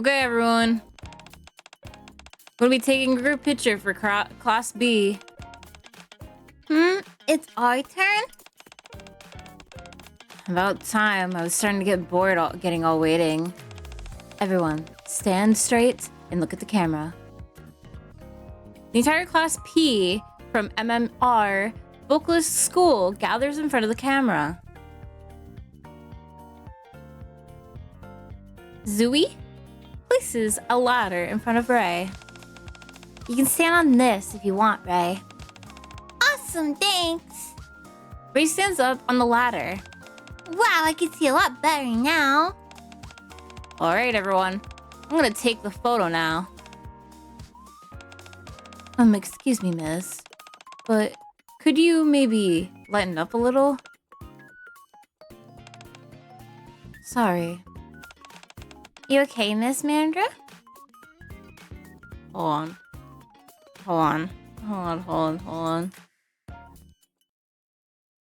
Okay, everyone. We'll be taking a group picture for Class B. It's our turn? About time. I was starting to get bored getting all waiting. Everyone, stand straight and look at the camera. The entire Class P from MMR Vocalist School gathers in front of the camera. Zooey places a ladder in front of Ray. You can stand on this if you want, Ray. Awesome, thanks. Ray stands up on the ladder. Wow, I can see a lot better now. All right, everyone. I'm gonna take the photo now. Excuse me, miss. But could you maybe lighten up a little? Sorry. You okay, Miss Mandra? Hold on.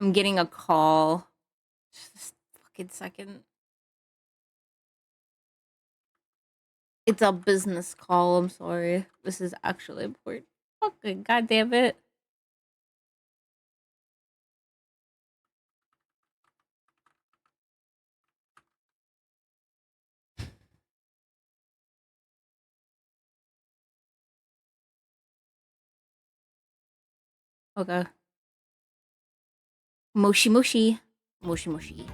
I'm getting a call. Just a fucking second. It's a business call, I'm sorry. This is actually important. Fucking goddamn it. Okay. Moshi. Okay, sorry.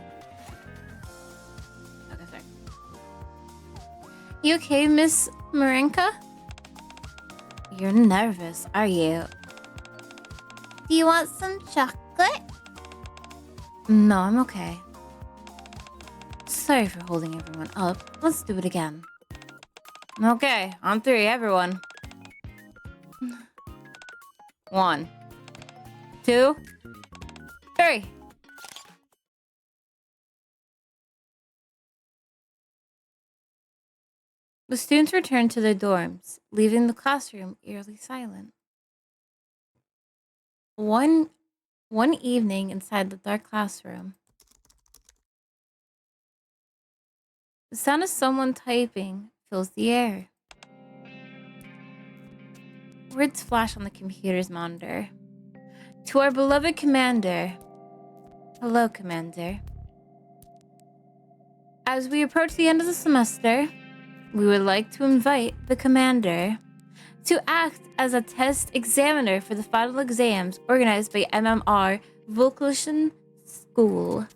You okay, Miss Marinka? You're nervous, are you? Do you want some chocolate? No, I'm okay. Sorry for holding everyone up. Let's do it again. Okay, on three, everyone. 1, 2, 3. The students returned to their dorms, leaving the classroom eerily silent. One evening inside the dark classroom, the sound of someone typing fills the air. Words flash on the computer's monitor. To our beloved commander. Hello, Commander. As we approach the end of the semester, we would like to invite the Commander to act as a test examiner for the final exams organized by MMR Vocalist School.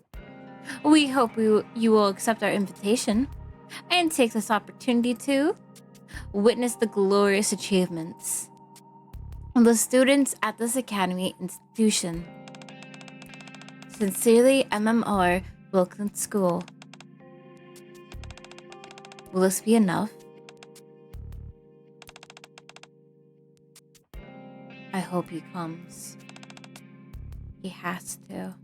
We hope you will accept our invitation and take this opportunity to witness the glorious achievements of the students at this academy institution. Sincerely, MMR Vocalist School. Will this be enough? I hope he comes. He has to.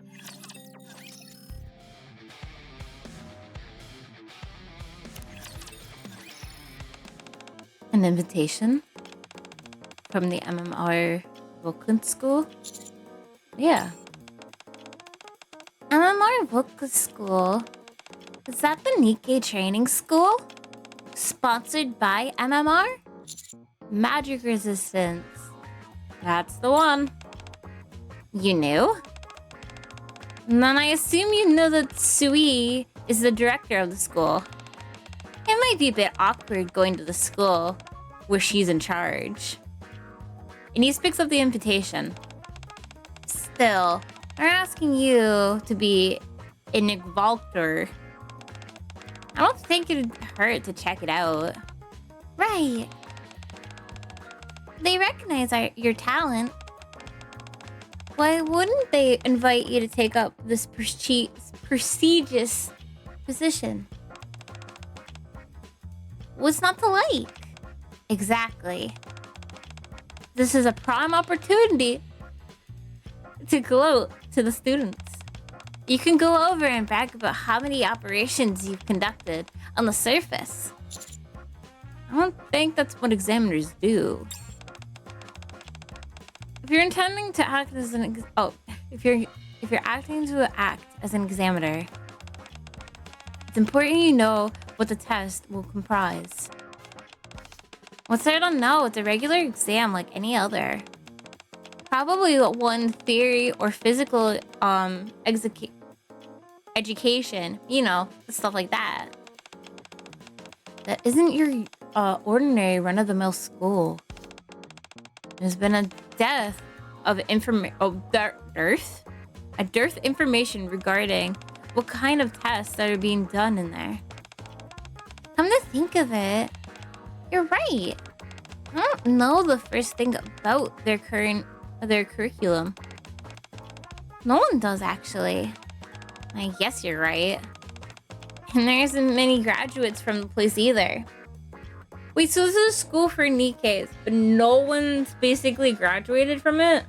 An invitation from the MMR Vocalist School? Yeah. MMR Vocalist School? Is that the Nikkei training school? Sponsored by MMR? Magic Resistance. That's the one. You knew? Then I assume you know that Sui is the director of the school. It might be a bit awkward going to the school where she's in charge. And he picks up the invitation. Still, they're asking you to be an exalter. I don't think it'd hurt to check it out. Right. They recognize your talent. Why wouldn't they invite you to take up this prestigious position? What's not to like? Exactly. This is a prime opportunity to gloat to the students. You can go over and brag about how many operations you've conducted on the surface. I don't think that's what examiners do. If you're intending to act as if you're acting to act as an examiner, it's important you know what the test will comprise. What's there to know? It's a regular exam like any other. Probably one theory or physical education, you know, stuff like that. That isn't your ordinary run-of-the-mill school. There's been a dearth of information regarding what kind of tests that are being done in there. Come to think of it, you're right. I don't know the first thing about their curriculum. No one does, actually. I guess you're right. And there isn't many graduates from the place either. Wait, so this is a school for Nikkeis, but no one's basically graduated from it?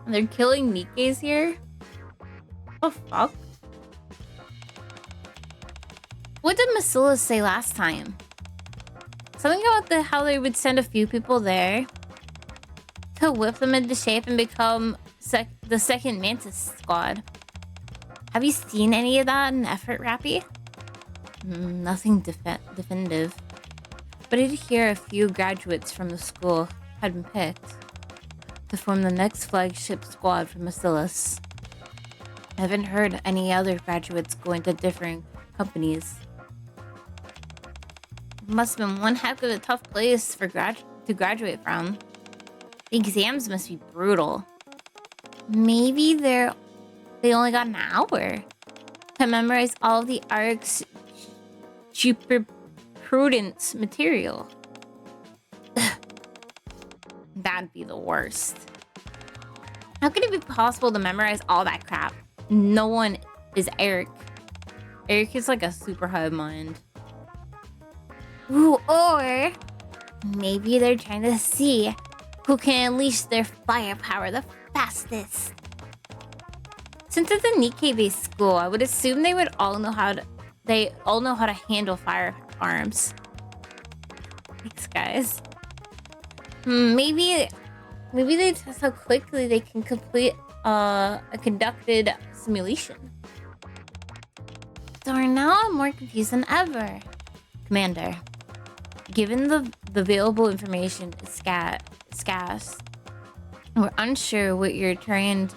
And they're killing Nikkeis here? What the fuck? What did Masilla say last time? Something about how they would send a few people there to whip them into shape and become the second Mantis squad. Have you seen any of that in Effort Rappy? Nothing definitive. But I did hear a few graduates from the school had been picked to form the next flagship squad for Macillus. I haven't heard any other graduates going to different companies. It must have been one heck of a tough place for to graduate from. The exams must be brutal. Maybe they only got an hour to memorize all of the ARC's jurisprudence material. That'd be the worst. How could it be possible to memorize all that crap? No one is Eric. Eric is like a super hive mind. Ooh, or maybe they're trying to see who can unleash their firepower the fastest. Since it's a Nikkei-based school, I would assume they would all know how to handle firearms. Thanks, guys. Maybe they test how quickly they can complete a conducted simulation. Darn, now I'm more confused than ever. Commander, given the available information is scarce, we're unsure what your trip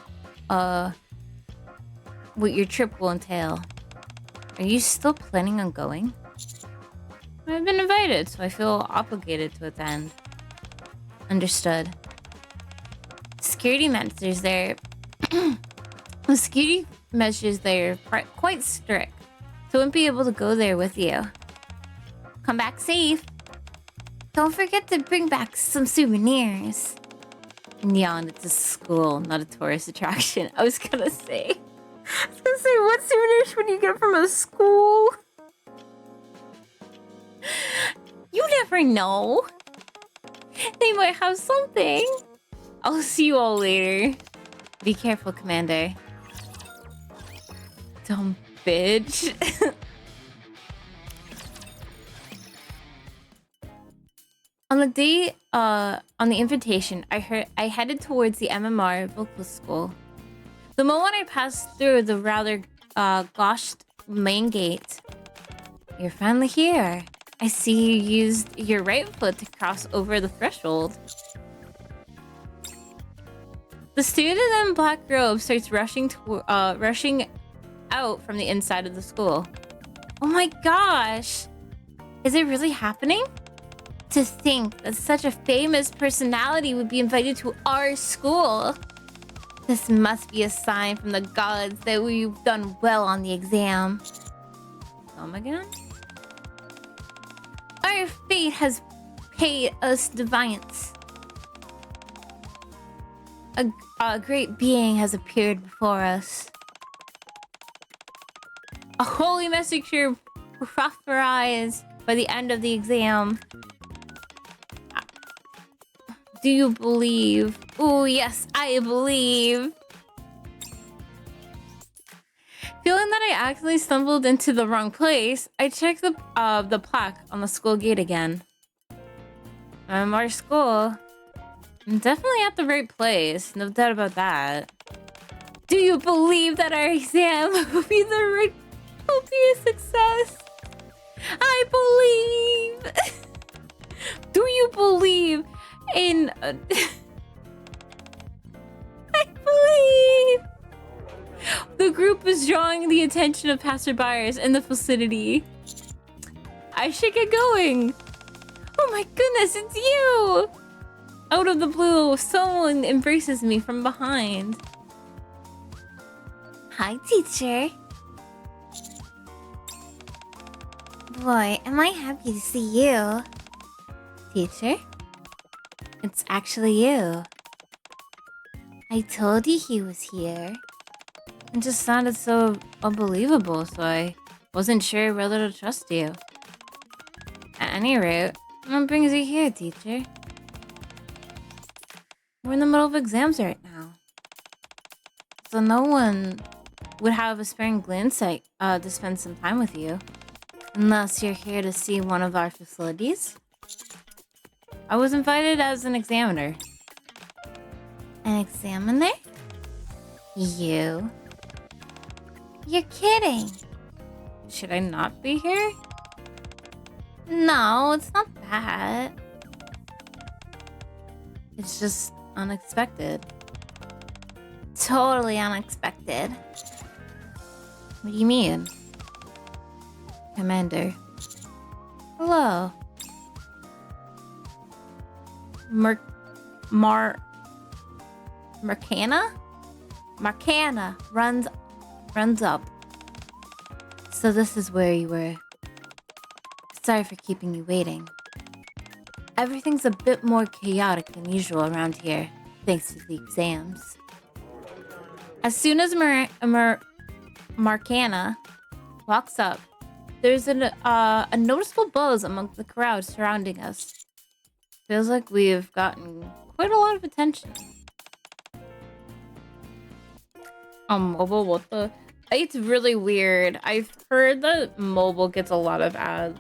will entail. Are you still planning on going? I've been invited, so I feel obligated to attend. Understood. Security measures there. The security measures there are quite strict, so I wouldn't be able to go there with you. Come back safe. Don't forget to bring back some souvenirs. Neon, it's a school, not a tourist attraction. I was gonna say, what souvenirs would you get from a school? You never know. They might have something. I'll see you all later. Be careful, Commander. Dumb bitch. On the day, on the invitation, I headed towards the MMR vocal school. The moment I passed through the rather goshed main gate, you're finally here. I see you used your right foot to cross over the threshold. The student in black robe starts rushing out from the inside of the school. Oh my gosh! Is it really happening? To think that such a famous personality would be invited to our school. This must be a sign from the gods that we've done well on the exam. Come again? Our fate has paid us defiance. A great being has appeared before us. A holy messenger prophesied by the end of the exam. Do you believe? Oh, yes, I believe. Feeling that I accidentally stumbled into the wrong place, I checked the plaque on the school gate again. Our school. I'm definitely at the right place, no doubt about that. Do you believe that our exam will be the right will be a success. I believe. Do you believe in... I believe. The group is drawing the attention of passerbyers in the vicinity. I should get going. Oh my goodness, it's you! Out of the blue, someone embraces me from behind. Hi, teacher. Boy, am I happy to see you. Teacher? It's actually you. I told you he was here. It just sounded so unbelievable, so I wasn't sure whether to trust you. At any rate, what brings you here, teacher? We're in the middle of exams right now. So no one would have a sparing glance to spend some time with you. Unless you're here to see one of our facilities. I was invited as an examiner. An examiner? You? You're kidding. Should I not be here? No, it's not that. It's just unexpected. Totally unexpected. What do you mean? Commander. Hello. Marcana? Marcana runs up. So this is where you were. Sorry for keeping you waiting. Everything's a bit more chaotic than usual around here, thanks to the exams. As soon as Marcana walks up, there's a noticeable buzz among the crowd surrounding us. Feels like we've gotten quite a lot of attention. Mobile, what the? It's really weird. I've heard that mobile gets a lot of ads.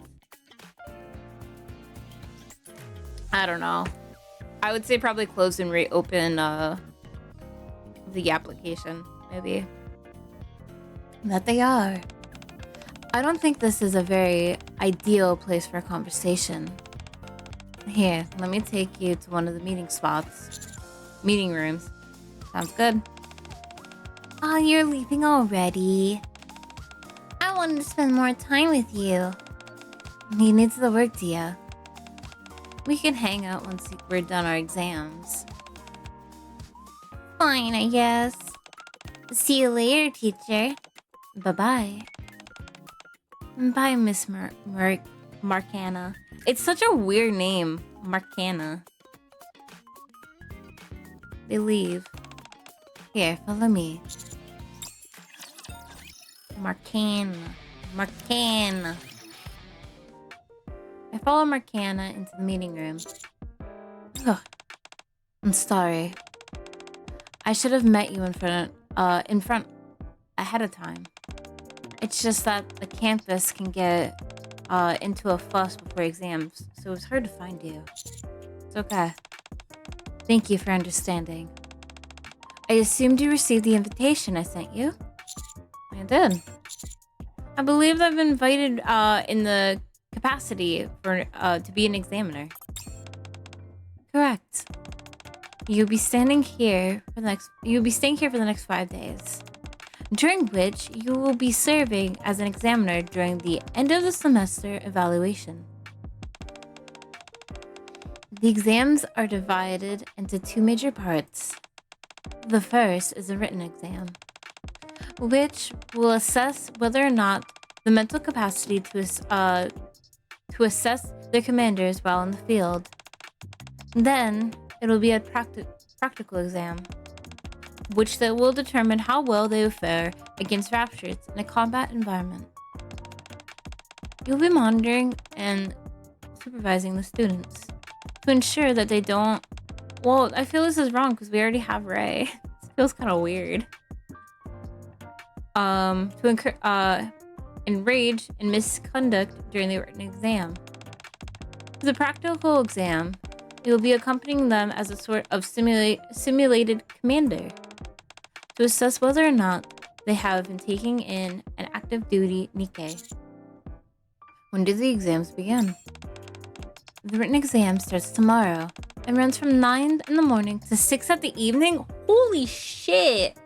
I don't know. I would say probably close and reopen the application, maybe. That they are. I don't think this is a very ideal place for a conversation. Here, let me take you to one of the meeting rooms. Sounds good. Oh, you're leaving already. I wanted to spend more time with you. He needs the work, Tia. We can hang out once we're done our exams. Fine, I guess. See you later, teacher. Bye-bye. Bye, Miss Marcana. It's such a weird name, Marcana. They leave. Here, follow me. Marcana. I follow Marcana into the meeting room. Ugh. I'm sorry. I should have met you in front ahead of time. It's just that the campus can get into a fuss before exams, so it's hard to find you. It's okay. Thank you for understanding. I assumed you received the invitation I sent you. I did. I believe I've been invited in the capacity for to be an examiner. Correct. You'll be staying here for the next 5 days, during which you will be serving as an examiner during the end of the semester evaluation. The exams are divided into 2 major parts. The first is a written exam, which will assess whether or not the mental capacity to assess their commanders while in the field. Then it will be a practical exam, which will determine how well they will fare against raptors in a combat environment. You'll be monitoring and supervising the students to ensure that they don't... Well, I feel this is wrong because we already have Ray. This feels kind of weird. To enrage and misconduct during the written exam. For the practical exam, you will be accompanying them as a sort of simulated commander to assess whether or not they have been taking in an active duty Nikkei. When do the exams begin? The written exam starts tomorrow and runs from 9 in the morning to 6 at the evening? Holy shit!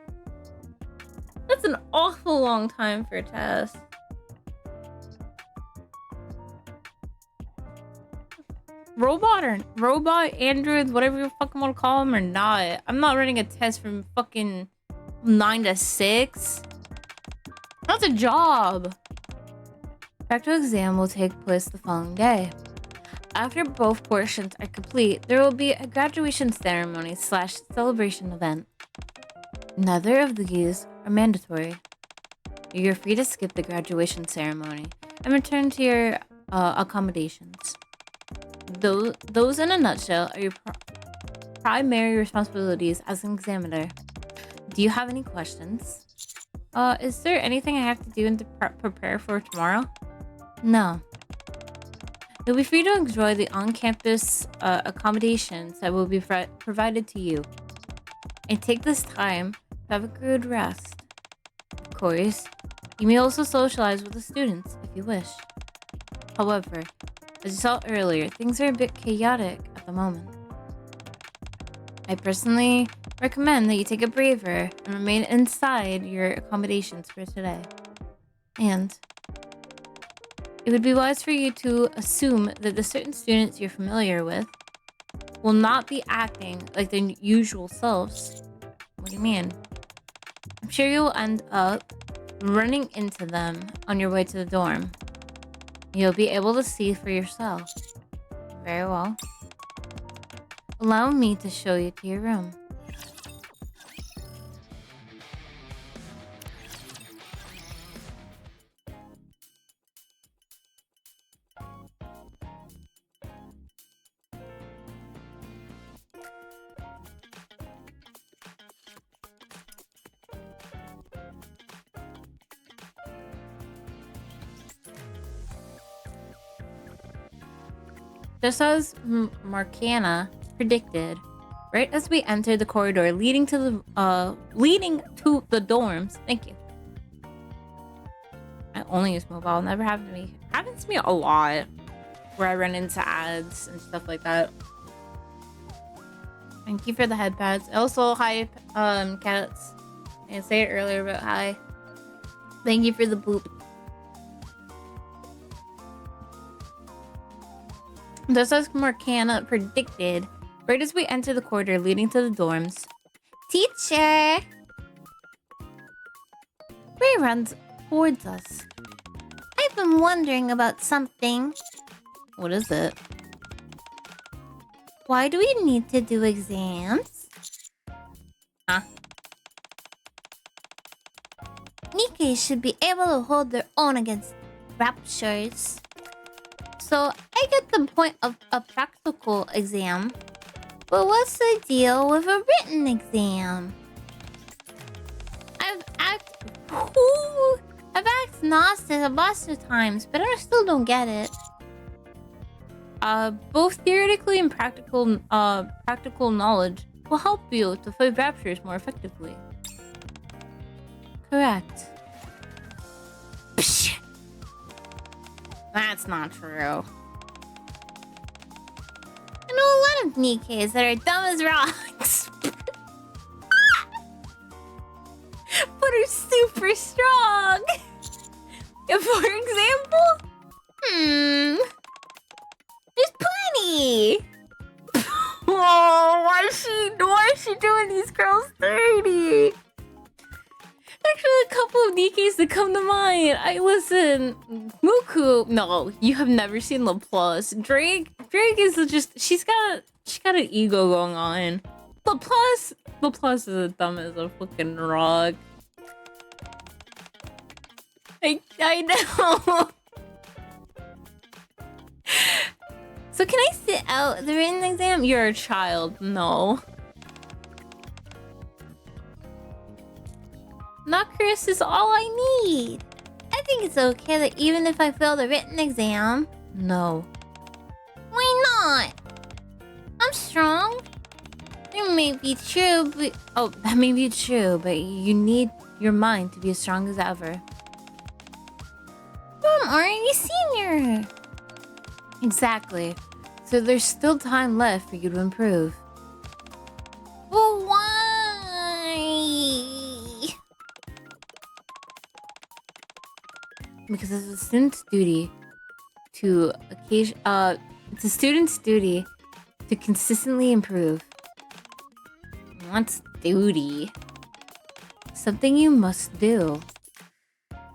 That's an awful long time for a test. Robot, android, whatever you fucking want to call them or not. I'm not running a test from fucking 9 to 6. That's a job. Practical exam will take place the following day. After both portions are complete, there will be a graduation ceremony / celebration event. Neither of these are mandatory. You're free to skip the graduation ceremony and return to your accommodations. Those in a nutshell are your primary responsibilities as an examiner. Do you have any questions? Is there anything I have to do to prepare for tomorrow? No. You'll be free to enjoy the on-campus accommodations that will be provided to you. And take this time to have a good rest. Of course, you may also socialize with the students if you wish. However, as you saw earlier, things are a bit chaotic at the moment. I personally recommend that you take a breather and remain inside your accommodations for today. And it would be wise for you to assume that the certain students you're familiar with will not be acting like their usual selves. What do you mean? I'm sure you'll end up running into them on your way to the dorm. You'll be able to see for yourself. Very well. Allow me to show you to your room. Just as Marcana predicted, right as we entered the corridor leading to the dorms. Thank you. I only use mobile. Never happened to me. Happens to me a lot, where I run into ads and stuff like that. Thank you for the head pads. Also, hi, cats. I didn't say it earlier, but hi. Thank you for the boop. Just as Marcana predicted, right as we enter the corridor leading to the dorms, Teacher! Ray runs towards us. I've been wondering about something. What is it? Why do we need to do exams? Huh? Nikkei should be able to hold their own against raptures. So, I get the point of a practical exam. But what's the deal with a written exam? I've asked Gnostic a bunch of times, but I still don't get it. Both theoretically and practical knowledge will help you to fight raptures more effectively. Correct. Psh! That's not true. I know a lot of Nikkeis that are dumb as rocks. But are super strong. For example? There's plenty. Oh, why is she doing these girls dirty? Actually, a couple of Nikkeis that come to mind. Listen, Mooku. No, you have never seen LaPlus. Drake is just she got an ego going on. LaPlus is as dumb as a fucking rock. I know. So can I sit out the written exam? You're a child. No. Nocris is all I need. I think it's okay that even if I fail the written exam. No. Why not? I'm strong. That may be true, but that may be true, but you need your mind to be as strong as ever. I'm already senior. Exactly. So there's still time left for you to improve. But why? Because it's a student's duty to it's a student's duty to consistently improve. What's duty? Something you must do.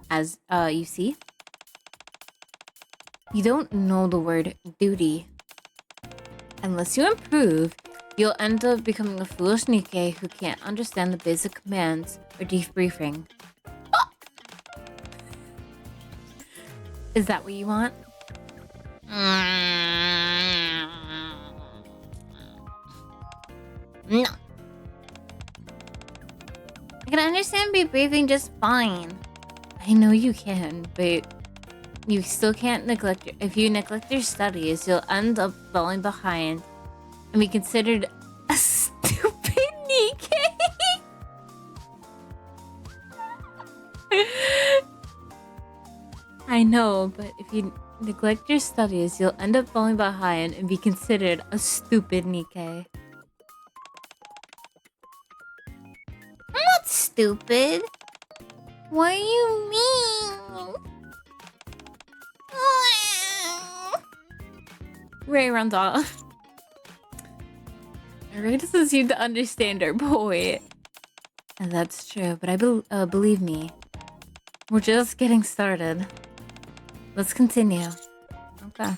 As you see, you don't know the word duty. Unless you improve, you'll end up becoming a foolish Nikkei who can't understand the basic commands or debriefing. Is that what you want? No. I can understand debriefing just fine. I know you can, but you still can't neglect if you neglect your studies, you'll end up falling behind and be considered a stupid Nikkei. I know, but if you neglect your studies, you'll end up falling behind and be considered a stupid Nikkei. I'm not stupid. What do you mean? Ray runs off. Ray doesn't seem to understand our boy. And that's true, but believe me, we're just getting started. Let's continue. Okay.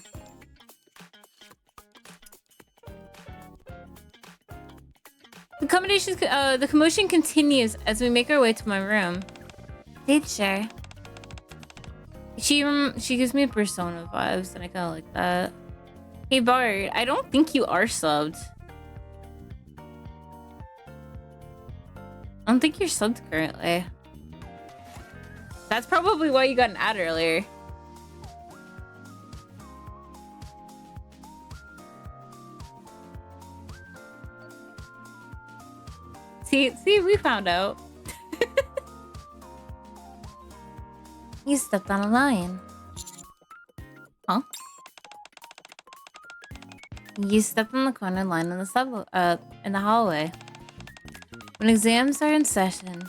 The commotion continues as we make our way to my room. Teacher. She gives me Persona vibes, and I kind of like that. Hey Bart, I don't think you are subbed. I don't think you're subbed currently. That's probably why you got an ad earlier. See, we found out. You stepped on a line. Huh? You stepped on the corner line in the hallway. When exams are in session,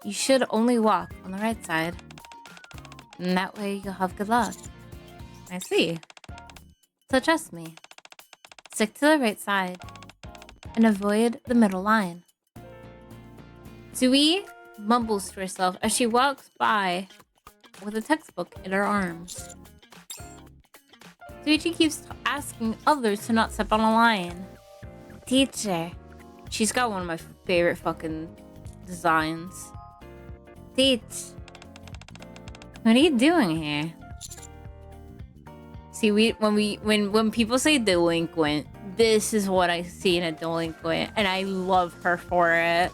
you should only walk on the right side. And that way you'll have good luck. I see. So trust me. Stick to the right side and avoid the middle line. Sui mumbles to herself as she walks by with a textbook in her arms. Suichi keeps asking others to not step on a line. Teacher. She's got one of my favorite fucking designs. Teach. What are you doing here? See, when people say delinquent, this is what I see in a delinquent, and I love her for it.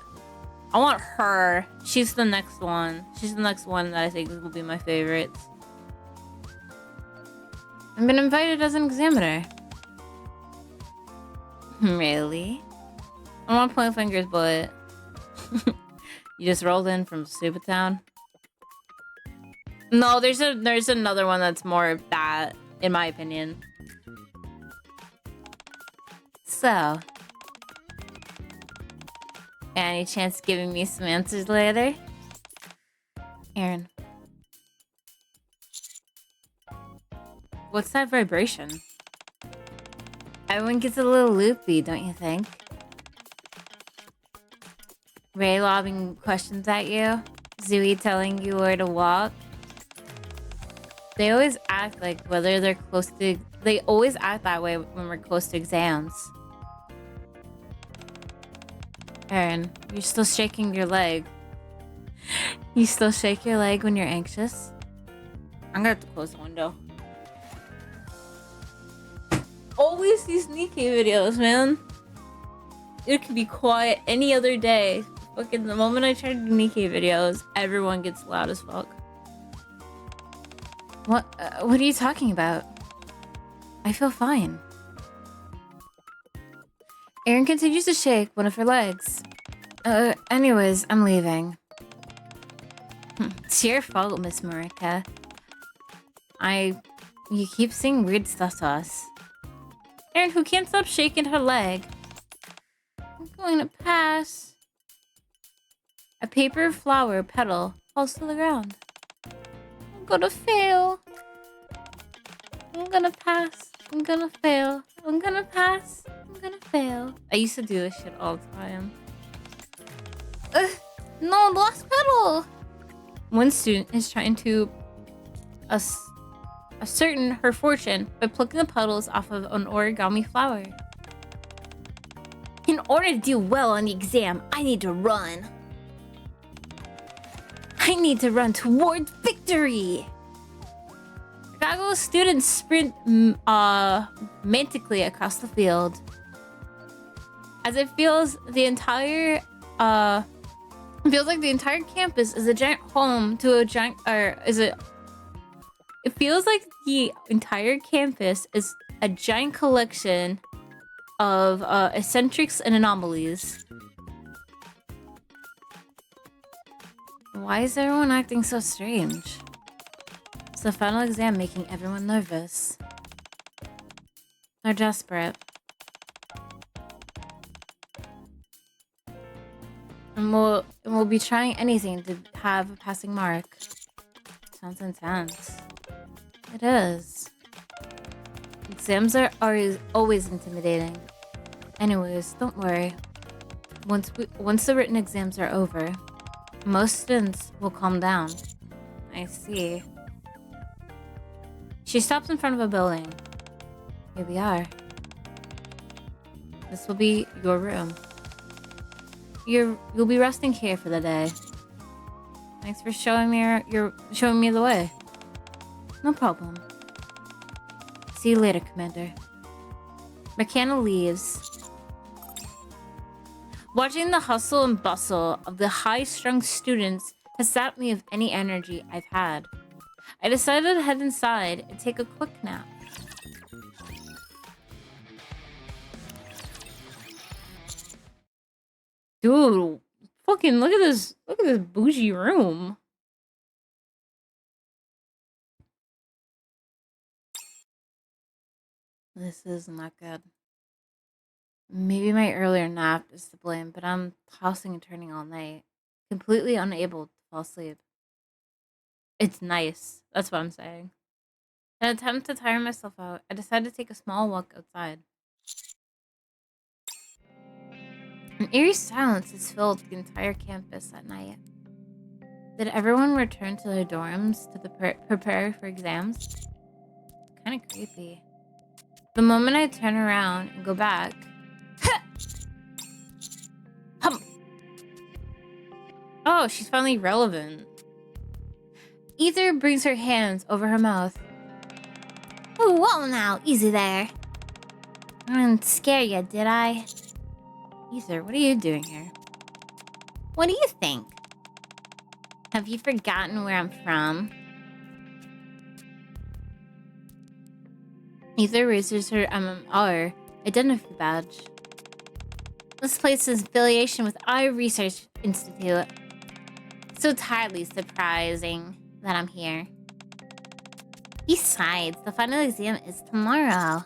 I want her. She's the next one. She's the next one that I think will be my favorites. I've been invited as an examiner. Really? I don't want to point fingers, but you just rolled in from Stupid Town. No, there's another one that's more of that, in my opinion. So, any chance giving me some answers later? Aaron. What's that vibration? Everyone gets a little loopy, don't you think? Ray lobbing questions at you? Zooey telling you where to walk? They always act like whether they're close to... They always act that way when we're close to exams. Aaron, you're still shaking your leg. You still shake your leg when you're anxious? I'm gonna have to close the window. Always these Nikkei videos, man. It could be quiet any other day. Fucking the moment I try to do Nikkei videos, everyone gets loud as fuck. What are you talking about? I feel fine. Erin continues to shake one of her legs. Anyways, I'm leaving. It's your fault, Miss Marika. You keep saying weird stuff to us. Erin, who can't stop shaking her leg. I'm going to pass. A paper flower petal falls to the ground. I'm gonna fail. I'm gonna pass. I'm gonna fail. I'm gonna pass. I'm gonna fail. I used to do this shit all the time. No, the last petal. One student is trying to ascertain her fortune by plucking the petals off of an origami flower. In order to do well on the exam, I need to run. I need to run towards victory. Chicago students sprint mantically across the field. As it feels like the entire campus is a giant home to a giant, it feels like the entire campus is a giant collection of eccentrics and anomalies. Why is everyone acting so strange? It's the final exam making everyone nervous. They're desperate. And we'll be trying anything to have a passing mark. Sounds intense. It is. Exams are always intimidating. Anyways, don't worry. Once the written exams are over, most students will calm down. I see. She stops in front of a building. Here we are. This will be your room. You'll be resting here for the day. Thanks for showing me the way. No problem. See you later, Commander. McKenna leaves. Watching the hustle and bustle of the high-strung students has sapped me of any energy I've had. I decided to head inside and take a quick nap. Dude, fucking look at this bougie room. This is not good. Maybe my earlier nap is to blame, but I'm tossing and turning all night, completely unable to fall asleep. It's nice. That's what I'm saying. In an attempt to tire myself out, I decided to take a small walk outside. An eerie silence has filled the entire campus at night. Did everyone return to their dorms to prepare for exams? Kind of creepy. The moment I turn around and go back... Oh, she's finally relevant. Ether brings her hands over her mouth. Oh, whoa now, easy there. I didn't scare you, did I? Ether, what are you doing here? What do you think? Have you forgotten where I'm from? Ether raises her MMR identity badge. This place's affiliation with our research institute. So entirely surprising that I'm here. Besides, the final exam is tomorrow.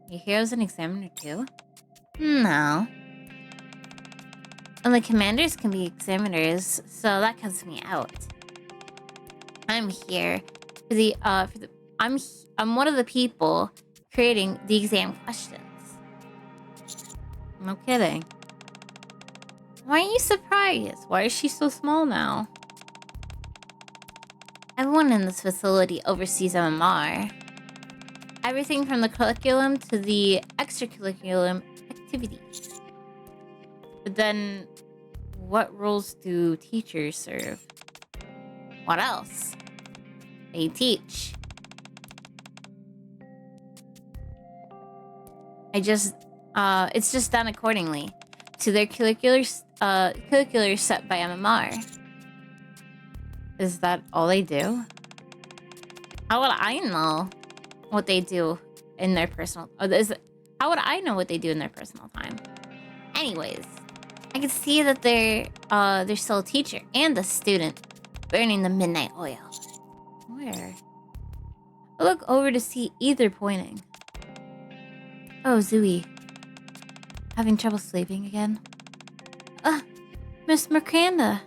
Your hero's an examiner too? No. Only commanders can be examiners, so that cuts me out. I'm here I'm one of the people creating the exam questions. No kidding. Why are you surprised? Why is she so small now? Everyone in this facility oversees MMR. Everything from the curriculum to the extracurriculum activities. But then, what roles do teachers serve? What else? They teach. It's just done accordingly to their curriculars set by MMR. Is that all they do? How would I know what they do in their personal... how would I know what they do in their personal time? Anyways, I can see that they're still a teacher and a student. burning the midnight oil. Where? I look over to see either pointing. Oh, Zooey. Having trouble sleeping again? Miss Marcanda.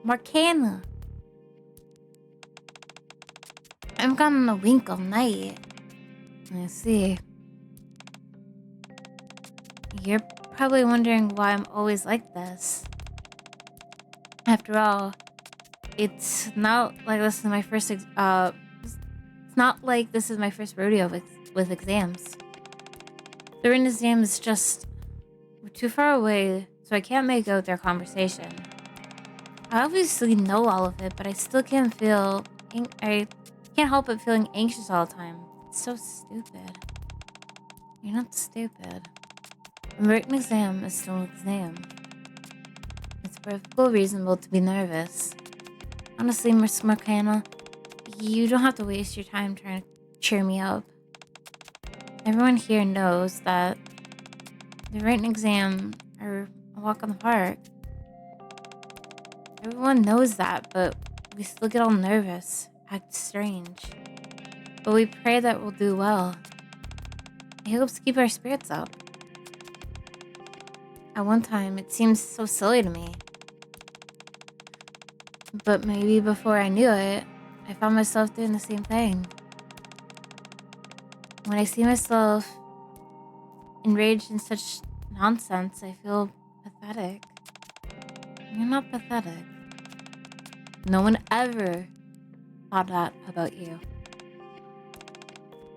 Marcana. I'm gone on a wink all night. I see. You're probably wondering why I'm always like this. After all, it's not like this is my first it's not like this is my first rodeo with exams. The written exam is just we're too far away, so I can't make out their conversation. I obviously know all of it, but I still can't I can't help but feeling anxious all the time. It's so stupid. You're not stupid. A written exam is still an exam. It's perfectly reasonable to be nervous. Honestly, Miss Marcana, you don't have to waste your time trying to cheer me up. Everyone here knows that the written exam are a walk in the park. Everyone knows that, but we still get all nervous, act strange. But we pray that we'll do well. It helps keep our spirits up. At one time, it seemed so silly to me. But maybe before I knew it, I found myself doing the same thing. When I see myself enraged in such nonsense, I feel pathetic. You're not pathetic. No one ever thought that about you.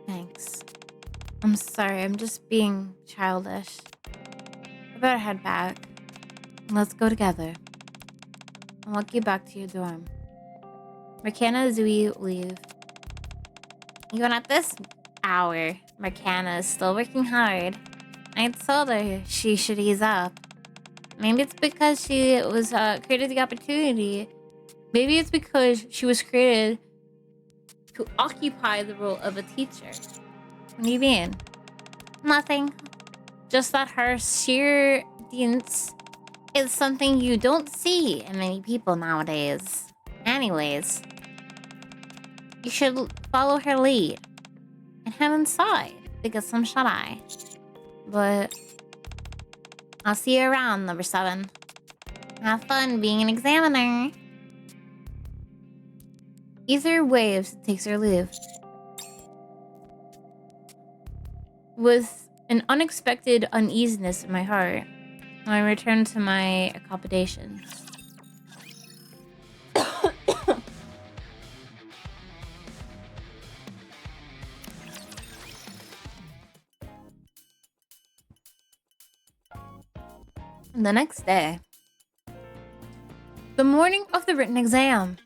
Thanks. I'm sorry, I'm just being childish. I better head back. Let's go together. I'll walk you back to your dorm. Marcana and Zooey leave. Even at this hour, Marcana is still working hard. I told her she should ease up. Maybe it's because she was created the opportunity. Maybe it's because she was created to occupy the role of a teacher. What do you mean? Nothing. Just that her sheer dance is something you don't see in many people nowadays. Anyways, you should follow her lead and head inside to get some shut-eye. But I'll see you around, number 7. Have fun being an examiner. Either waves takes her leave. With an unexpected uneasiness in my heart, I return to my accommodation. The next day, the morning of the written exam,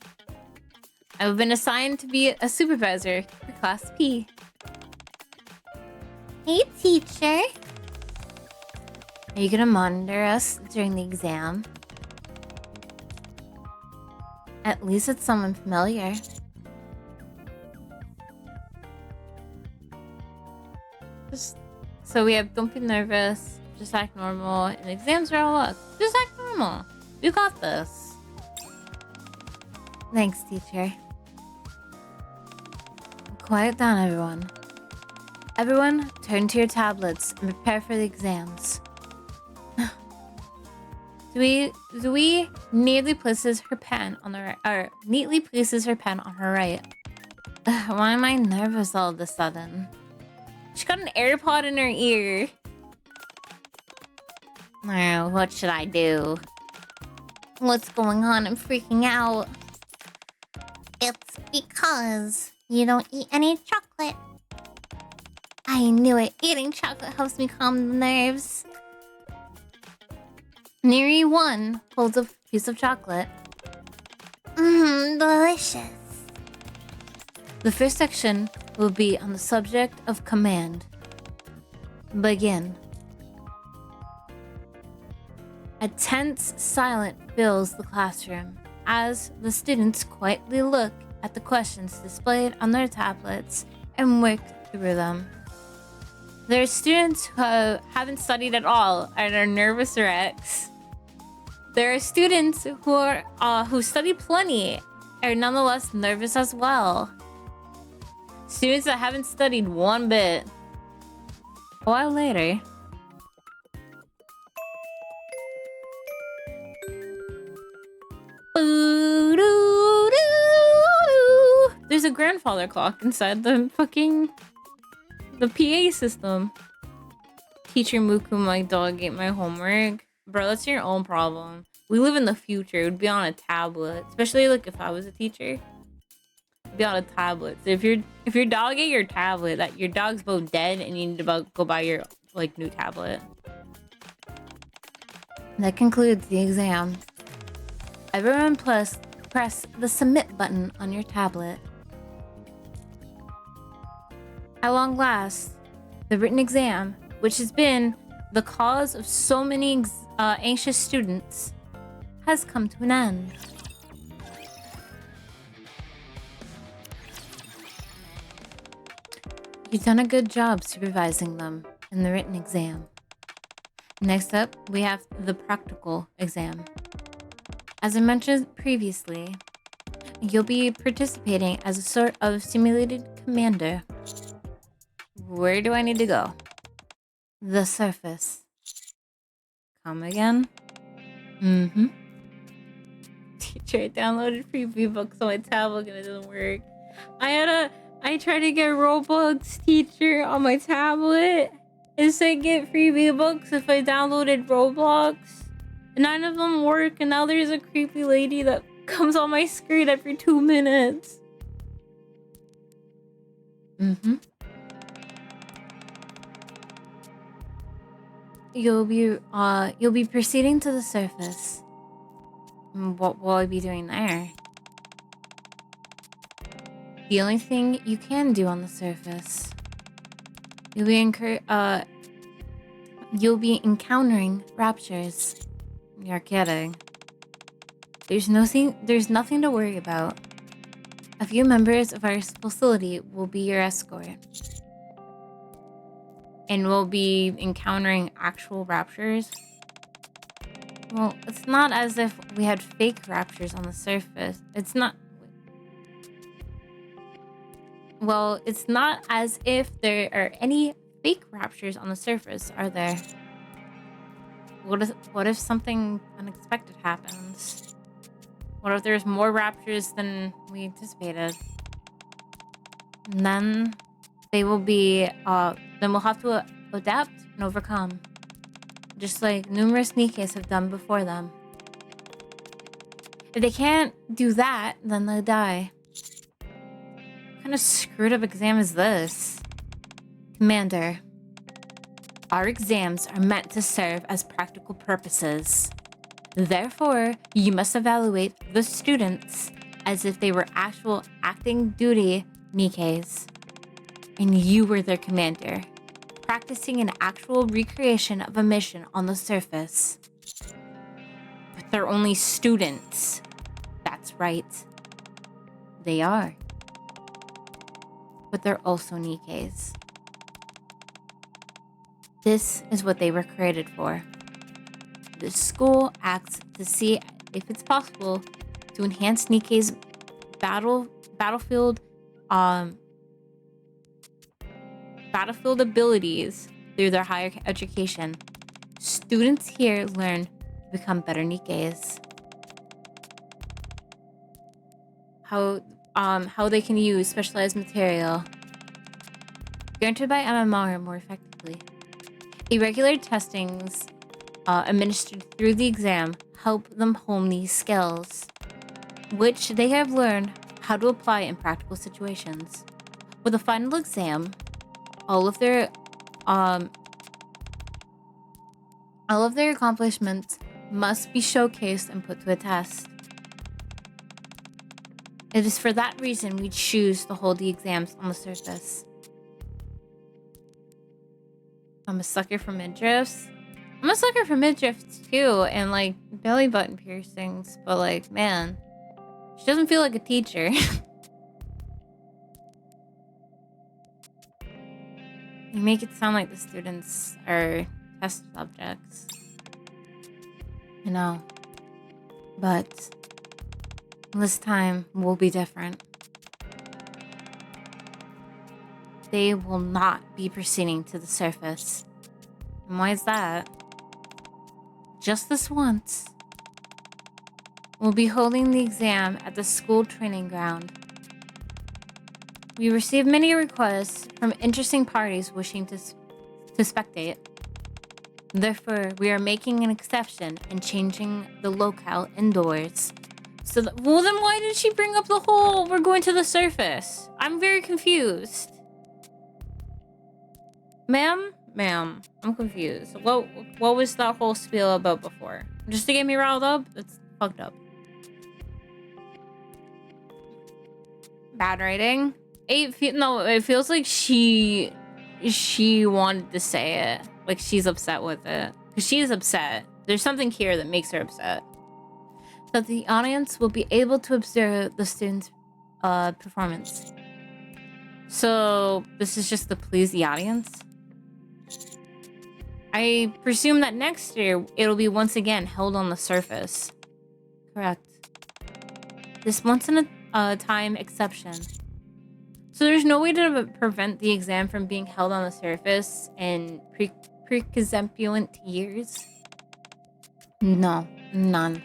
I've been assigned to be a supervisor for Class P. Hey, teacher. Are you gonna monitor us during the exam? At least it's someone familiar. So we have don't be nervous, just act normal, and exams are all up. Just act normal. You got this. Thanks, teacher. Quiet down, everyone. Everyone, turn to your tablets and prepare for the exams. Zoe neatly places her pen on the right. Neatly places her pen on her right. Why am I nervous all of a sudden? She got an AirPod in her ear. Oh, what should I do? What's going on? I'm freaking out. It's because you don't eat any chocolate. I knew it. Eating chocolate helps me calm the nerves. Neri 1 holds a piece of chocolate. Delicious. The first section will be on the subject of command. Begin. A tense silence fills the classroom as the students quietly look at the questions displayed on their tablets and work through them. There are students who haven't studied at all and are nervous wrecks. There are students who study plenty are nonetheless nervous as well. Students that haven't studied one bit. A while later, there's a grandfather clock inside the PA system. Teacher Mooku, my dog ate my homework. Bro, that's your own problem. We live in the future. It would be on a tablet. Especially like if I was a teacher. It'd be on a tablet. So if your dog ate your tablet, that your dog's both dead and you need to go buy your like new tablet. That concludes the exam. Everyone press the submit button on your tablet. At long last, the written exam, which has been the cause of so many anxious students, has come to an end. You've done a good job supervising them in the written exam. Next up, we have the practical exam. As I mentioned previously, you'll be participating as a sort of simulated commander. Where do I need to go? The surface. Come again? Mm-hmm. Teacher, I downloaded free V-Bucks on my tablet and it doesn't work. I tried to get Roblox, teacher, on my tablet. It said get free V-Bucks if I downloaded Roblox. None of them work, and now there's a creepy lady that comes on my screen every 2 minutes. Mm-hmm. You'll be proceeding to the surface. What will I be doing there? The only thing you can do on the surface. You'll be encountering raptures. You're kidding. There's nothing to worry about. A few members of our facility will be your escort. And we'll be encountering actual raptures. Well, it's not as if we had fake raptures on the surface. It's not as if there are any fake raptures on the surface, are there? What if something unexpected happens? What if there's more raptors than we anticipated? And then they will be, then we'll have to adapt and overcome. Just like numerous Nikes have done before them. If they can't do that, then they'll die. What kind of screwed up exam is this? Commander, our exams are meant to serve as practical purposes. Therefore, you must evaluate the students as if they were actual acting duty Nikes. And you were their commander, practicing an actual recreation of a mission on the surface. But they're only students. That's right. They are. But they're also Nikes. This is what they were created for. The school acts to see if it's possible to enhance Nikke's battlefield abilities through their higher education. Students here learn to become better Nikkes. How they can use specialized material. Guaranteed by MMR more effectively. Irregular testings administered through the exam help them hone these skills, which they have learned how to apply in practical situations. With the final exam, all of their accomplishments must be showcased and put to a test. It is for that reason we choose to hold the exams on the surface. I'm a sucker for midriffs. I'm a sucker for midriffs too, and like belly button piercings, but like, man, she doesn't feel like a teacher. You make it sound like the students are test subjects. I know. But This time will be different. They will not be proceeding to the surface. And why is that? Just this once, we'll be holding the exam at the school training ground. We received many requests from interesting parties wishing to spectate. Therefore, we are making an exception and changing the locale indoors. So, well, then why did she bring up the whole we're going to the surface? I'm very confused. Ma'am, I'm confused. What was that whole spiel about before? Just to get me riled up? That's fucked up. Bad writing. It feels like she wanted to say it. Like she's upset with it. Because she's upset. There's something here that makes her upset. So the audience will be able to observe the students' performance. So this is just to please the audience? I presume that next year it'll be once again held on the surface. Correct. This once in a time exception. So there's no way to prevent the exam from being held on the surface in pre-exempulant years? No, none.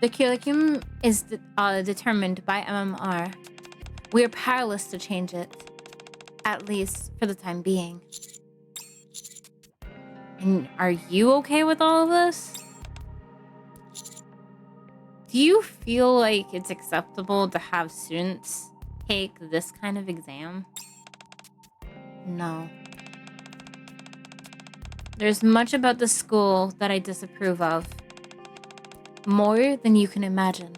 The curriculum is determined by MMR. We are powerless to change it, at least for the time being. And are you okay with all of this? Do you feel like it's acceptable to have students take this kind of exam? No. There's much about the school that I disapprove of. More than you can imagine.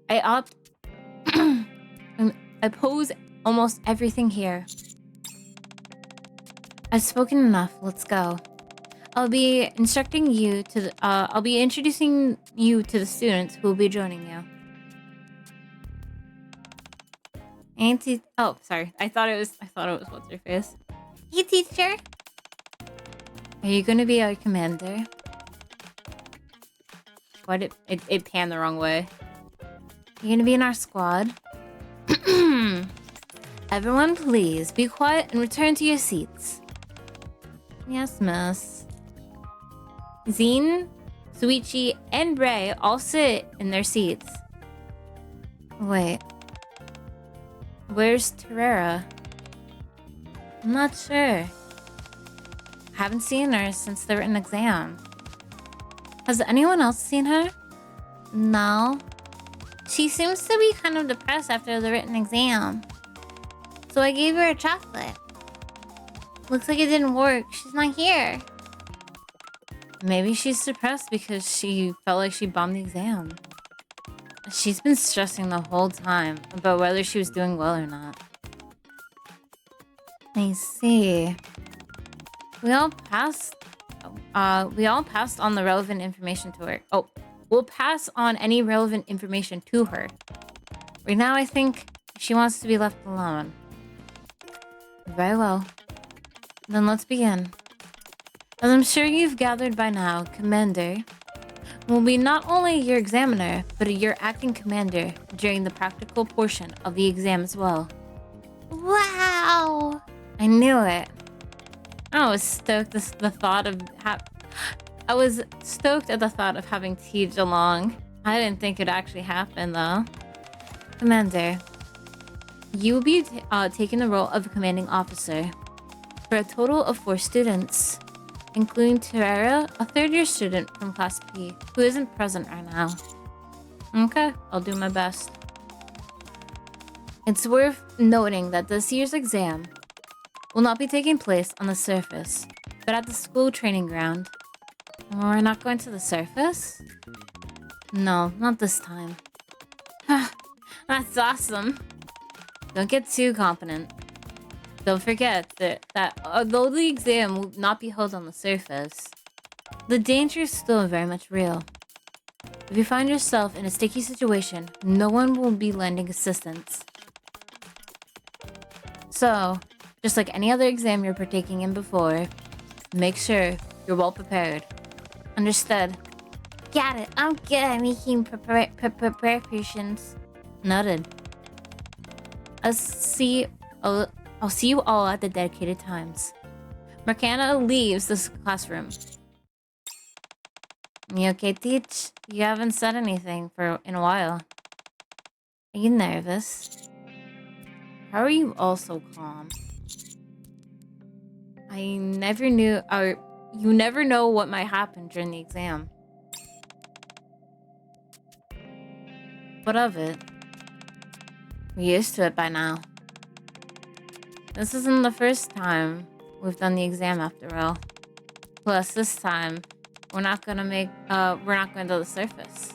I oppose almost everything here. I've spoken enough. Let's go. I'll be instructing you to. I'll be introducing you to the students who will be joining you. Auntie. Oh, sorry. I thought it was what's her face. Hey, teacher. Are you gonna be our commander? What? It panned the wrong way. You're gonna be in our squad. Everyone, please be quiet and return to your seats. Yes, miss. Zine, Suichi, and Ray all sit in their seats. Wait. Where's Terera? I'm not sure. Haven't seen her since the written exam. Has anyone else seen her? No. She seems to be kind of depressed after the written exam. So I gave her a chocolate. Looks like it didn't work. She's not here. Maybe she's depressed because she felt like she bombed the exam. She's been stressing the whole time about whether she was doing well or not. I see. We all passed on the relevant information to her. Oh, we'll pass on any relevant information to her. Right now, I think she wants to be left alone. Very well. Then let's begin. As I'm sure you've gathered by now, Commander will be not only your examiner, but your acting commander during the practical portion of the exam as well. Wow! I knew it. I was stoked at the thought of having Tej along. I didn't think it'd actually happen though. Commander, you will be taking the role of a commanding officer for a total of 4 students, including Terera, a third-year student from Class P, who isn't present right now. Okay, I'll do my best. It's worth noting that this year's exam will not be taking place on the surface, but at the school training ground. We're not going to the surface? No, not this time. That's awesome. Don't get too confident. Don't forget that although the exam will not be held on the surface, the danger is still very much real. If you find yourself in a sticky situation, no one will be lending assistance. So, just like any other exam you're partaking in before, make sure you're well prepared. Understood? got it. I'm good at making preparations. Noted. I'll see you all at the dedicated times. Marcana leaves this classroom. You okay, Teach? You haven't said anything in a while. Are you nervous? How are you all so calm? I never knew, or you never know what might happen during the exam. What of it? We're used to it by now. This isn't the first time we've done the exam after all. Plus, this time, we're not going to the surface.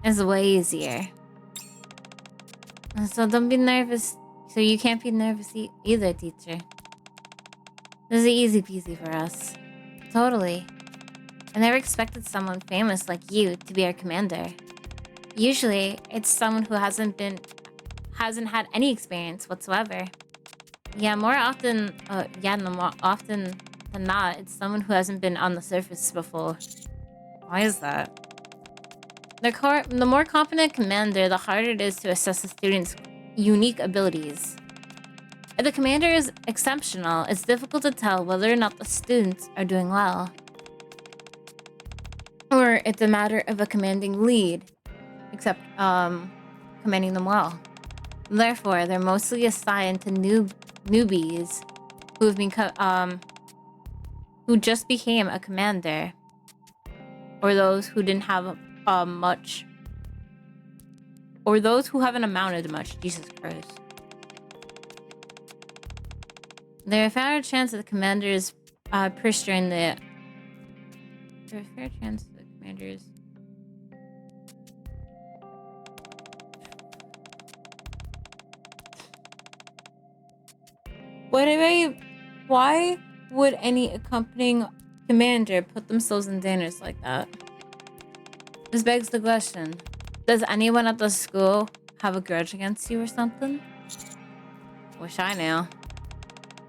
It's way easier. So don't be nervous. So you can't be nervous either, teacher. This is easy peasy for us. Totally. I never expected someone famous like you to be our commander. Usually, it's someone who hasn't had any experience whatsoever. Yeah, more often than not, it's someone who hasn't been on the surface before. Why is that? The more competent commander, the harder it is to assess a student's unique abilities. If the commander is exceptional, it's difficult to tell whether or not the students are doing well. Or it's a matter of a commanding lead, except commanding them well. Therefore, they're mostly assigned to newbies who just became a commander, or those who didn't have much, or those who haven't amounted to much. Jesus Christ. There are a fair chance that the commanders pushed during the. There's a fair chance that the commanders. Why would any accompanying commander put themselves in dangers like that? This begs the question. Does anyone at the school have a grudge against you or something? Wish I knew.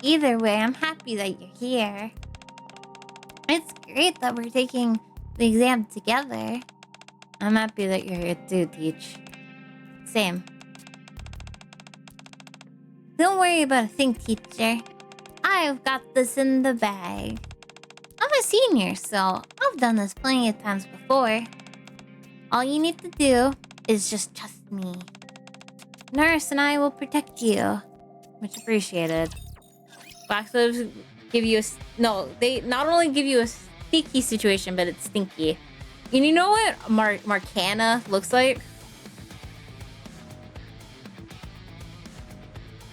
Either way, I'm happy that you're here. It's great that we're taking the exam together. I'm happy that you're here too, Teach. Same. Don't worry about a thing, teacher. I've got this in the bag. I'm a senior, so I've done this plenty of times before. All you need to do is just trust me. Nurse and I will protect you. Much appreciated. Blackslips give you they not only give you a sticky situation, but it's stinky. And you know what Marcana looks like?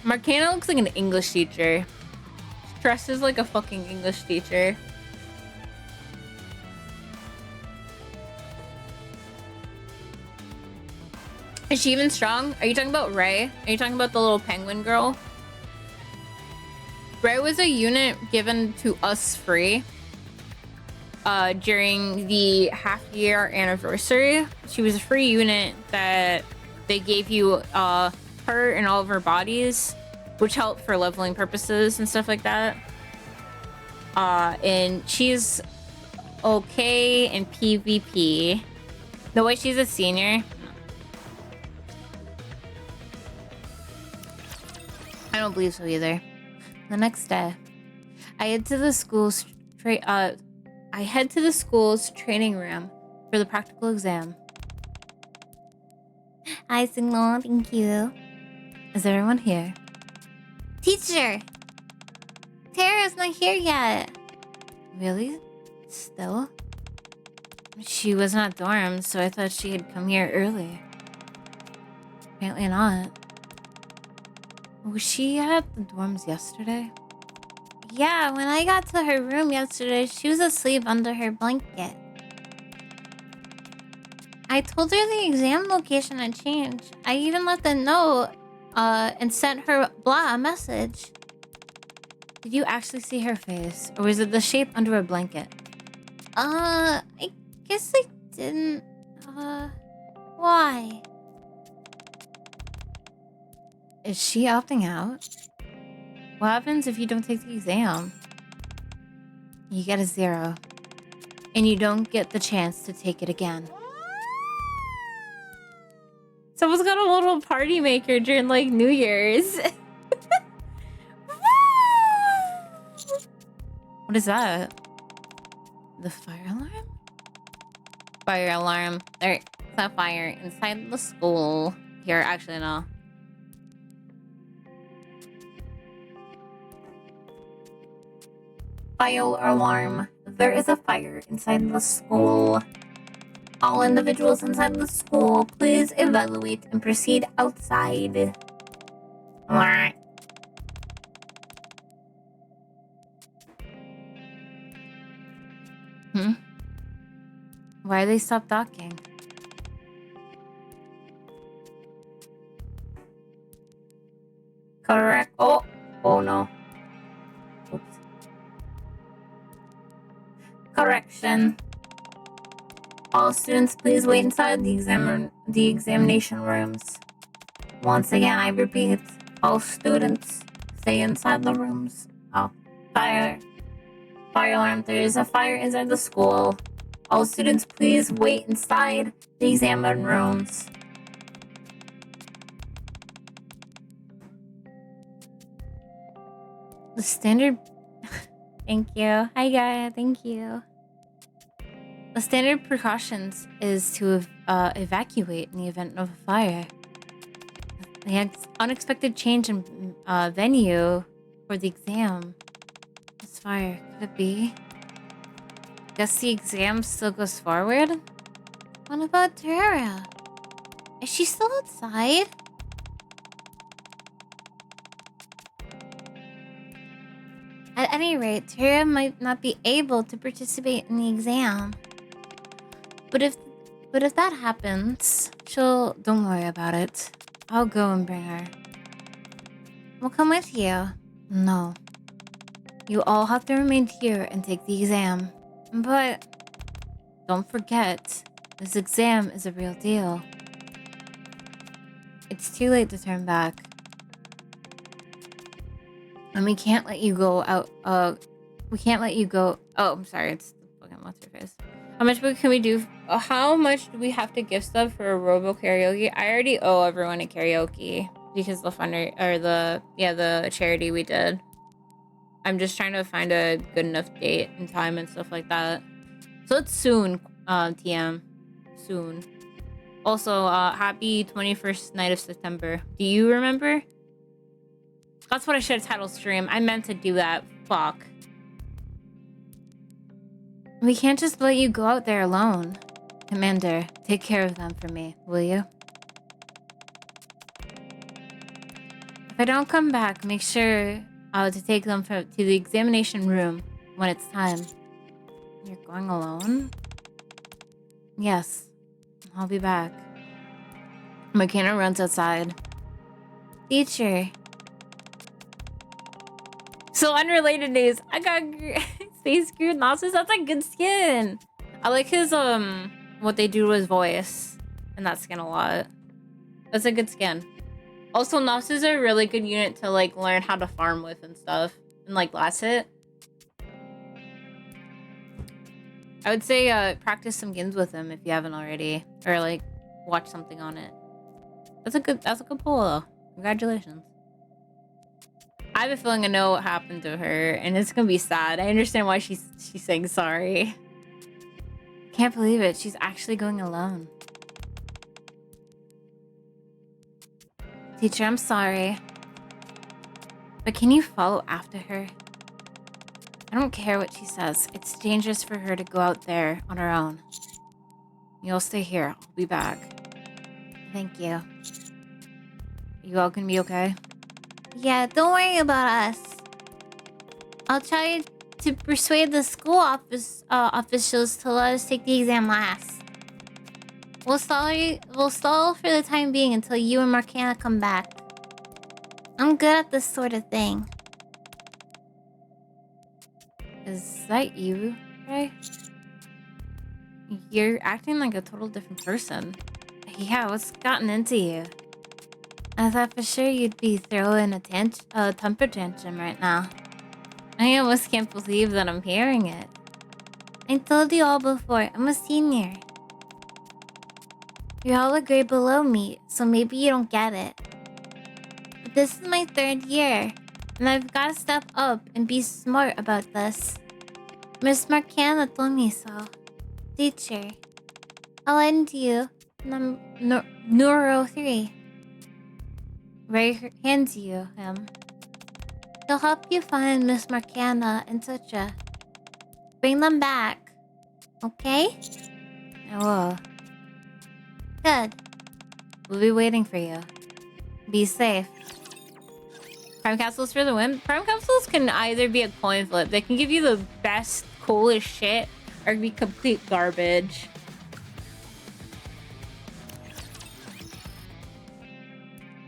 Marcana looks like an English teacher. She dresses like a fucking English teacher. Is she even strong? Are you talking about Ray? Are you talking about the little penguin girl? Ray was a unit given to us free during the half-year anniversary. She was a free unit that they gave you her and all of her bodies, which helped for leveling purposes and stuff like that. And she's okay in PvP. The way she's a senior, I don't believe so either. The next day, I head to the school's training room for the practical exam. Hi, Signal. Thank you. Is everyone here? Teacher! Tara's not here yet. Really? Still? She wasn't at dorm, so I thought she had come here earlier. Apparently not. Was she at the dorms yesterday? Yeah, when I got to her room yesterday, she was asleep under her blanket. I told her the exam location had changed. I even let them know and sent her a message. Did you actually see her face, or was it the shape under a blanket? I guess I didn't. Why? Is she opting out? What happens if you don't take the exam? You get a 0. And and you don't get the chance to take it again. Someone's got a little party maker during like New Year's. What is that? The fire alarm? Fire alarm. There's a fire inside the school. Here, actually, no. Fire alarm. There is a fire inside the school. All individuals inside the school, please evaluate and proceed outside. Alright. Why they stop talking? Correct. Oh no. Oops. Correction. All students, please wait inside the examination rooms. Once again, I repeat, all students, stay inside the rooms. Oh, fire alarm. There is a fire inside the school. All students, please wait inside the examination rooms. The standard... Thank you. Hi, guys. Thank you. The standard precautions is to evacuate in the event of a fire. The unexpected change in venue for the exam. This fire, could it be? Guess the exam still goes forward? What about Tara? Is she still outside? At any rate, Tara might not be able to participate in the exam. But if that happens, don't worry about it. I'll go and bring her. We'll come with you. No. You all have to remain here and take the exam. But don't forget, this exam is a real deal. It's too late to turn back. And we can't let you go out. We can't let you go. Oh, I'm sorry. It's the fucking what's your face. How much can we do? How much do we have to give stuff for a robo karaoke? I already owe everyone a karaoke because the the charity we did. I'm just trying to find a good enough date and time and stuff like that. So it's soon, TM. Soon. Also, happy 21st night of September. Do you remember? That's what I should have titled stream. I meant to do that. Fuck. We can't just let you go out there alone. Commander, take care of them for me, will you? If I don't come back, make sure to take them to the examination room when it's time. You're going alone? Yes. I'll be back. McKenna runs outside. Teacher. So unrelated news. I got Space Screwed Nasus. That's a good skin. I like his what they do to his voice and that skin a lot. That's a good skin. Also, Nasus is a really good unit to like learn how to farm with and stuff. And like last hit. I would say practice some games with him if you haven't already. Or like watch something on it. That's a good pull though. Congratulations. I have a feeling I know what happened to her, and it's gonna be sad. I understand why she's saying sorry. Can't believe it. She's actually going alone. Teacher, I'm sorry. But can you follow after her? I don't care what she says. It's dangerous for her to go out there on her own. You'll stay here. I'll be back. Thank you. You all gonna be okay? Yeah, don't worry about us. I'll try to persuade the school officials to let us take the exam last. We'll stall for the time being until you and Marcana come back. I'm good at this sort of thing. Is that you, Ray? You're acting like a total different person. Yeah, what's gotten into you? I thought for sure you'd be throwing a temper tantrum right now. I almost can't believe that I'm hearing it. I told you all before, I'm a senior. You're all a grade below me, so maybe you don't get it. But this is my 3rd year, and I've got to step up and be smart about this. Miss Marcana told me so. Teacher, I'll lend you Neuro 3. Ray hands you him. He'll help you find Miss Marcana and Sucha. Bring them back. Okay? I will. Good. We'll be waiting for you. Be safe. Prime capsules for the win. Prime capsules can either be a coin flip. They can give you the best, coolest shit, or be complete garbage.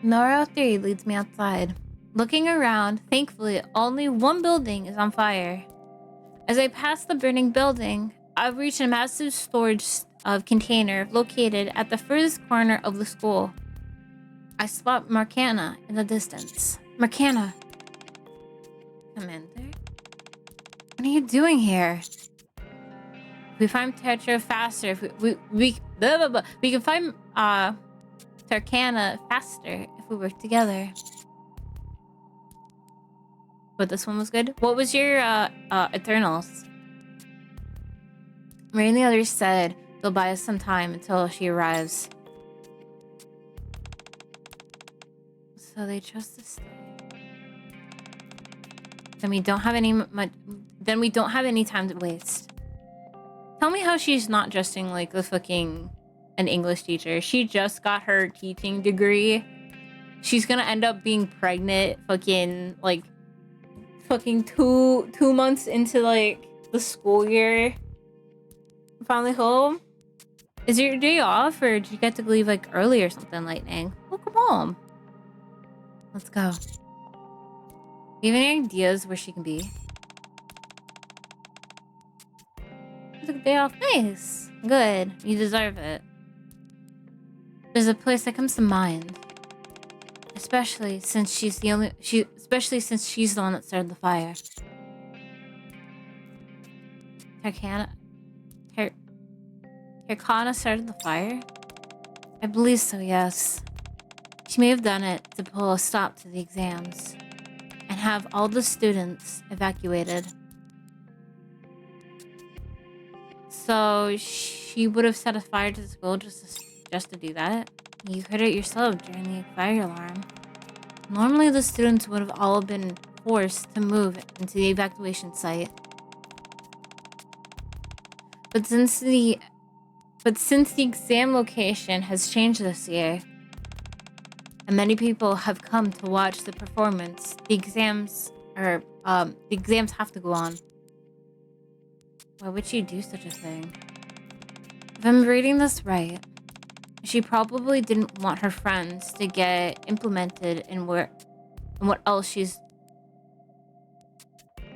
Neuro 3 leads me outside. Looking around, thankfully, only one building is on fire. As I pass the burning building, I've reached a massive storage container located at the furthest corner of the school. I spot Marcana in the distance. Marcana! Commander? What are you doing here? We find Tetra faster if we can find Tarkana faster if we work together. But this one was good. What was your Eternals? Ray and the others said they'll buy us some time until she arrives. So they chose to stay. Then we don't have any time to waste. Tell me how she's not dressing like an English teacher. She just got her teaching degree. She's gonna end up being pregnant fucking 2 months into the school year. Finally home. Is your day off, or did you get to leave early or something, Lightning? Well, come home. Let's go. Do you have any ideas where she can be? Took a day off. Nice. Good. You deserve it. There's a place that comes to mind. Especially since she's the one that started the fire. Tarkana started the fire? I believe so, yes. She may have done it to pull a stop to the exams and have all the students evacuated. So she would have set a fire to the school just to do that? You heard it yourself during the fire alarm. Normally the students would have all been forced to move into the evacuation site. But since the exam location has changed this year, and many people have come to watch the performance, the exams have to go on. Why would you do such a thing? If I'm reading this right, she probably didn't want her friends to get implemented in what else she's...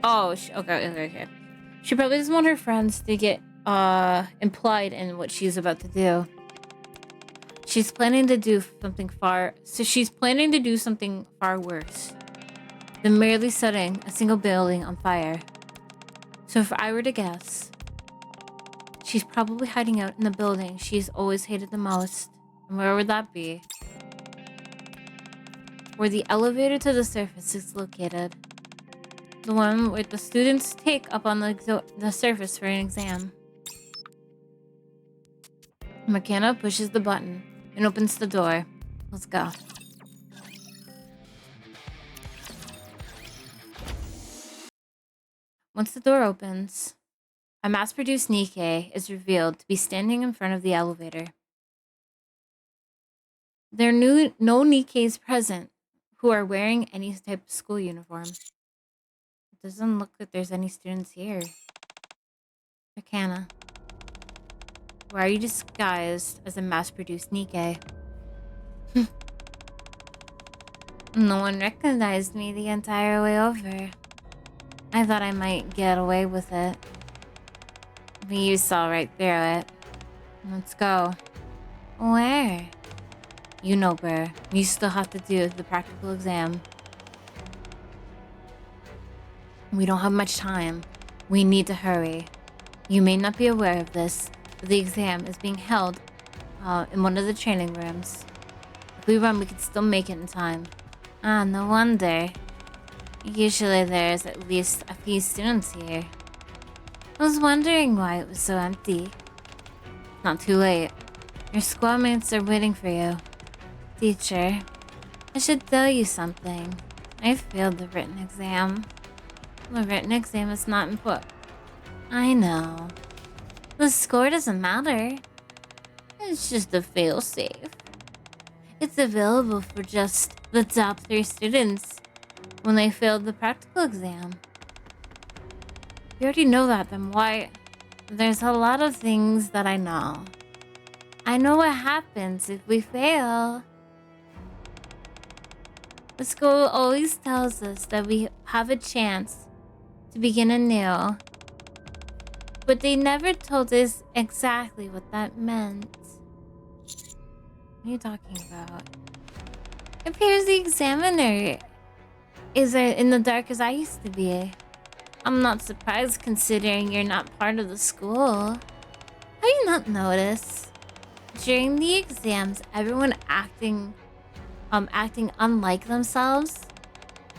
Oh, okay. She probably doesn't want her friends to get implied in what she's about to do. She's planning to do something far worse than merely setting a single building on fire. So if I were to guess, she's probably hiding out in the building she's always hated the most. And where would that be? Where the elevator to the surface is located. The one where the students take up on the surface for an exam. McKenna pushes the button and opens the door. Let's go. Once the door opens, a mass-produced Nikkei is revealed to be standing in front of the elevator. There are no Nikkeis present who are wearing any type of school uniform. It doesn't look like there's any students here. Akana, why are you disguised as a mass-produced Nikkei? No one recognized me the entire way over. I thought I might get away with it. But you saw right through it. Let's go. Where? You know, Burr. You still have to do the practical exam. We don't have much time. We need to hurry. You may not be aware of this, but the exam is being held in one of the training rooms. If we run, we can still make it in time. Ah, no wonder. Usually there's at least a few students here. I was wondering why it was so empty. Not too late. Your squad mates are waiting for you. Teacher, I should tell you something. I failed the written exam. The written exam is not important. I know. The score doesn't matter. It's just a failsafe. It's available for just the top 3 students when they failed the practical exam. You already know that, then why? There's a lot of things that I know. I know what happens if we fail. The school always tells us that we have a chance to begin anew. But they never told us exactly what that meant. What are you talking about? It appears the examiner is in the dark as I used to be. I'm not surprised considering you're not part of the school. Have you not noticed? During the exams, everyone acting unlike themselves?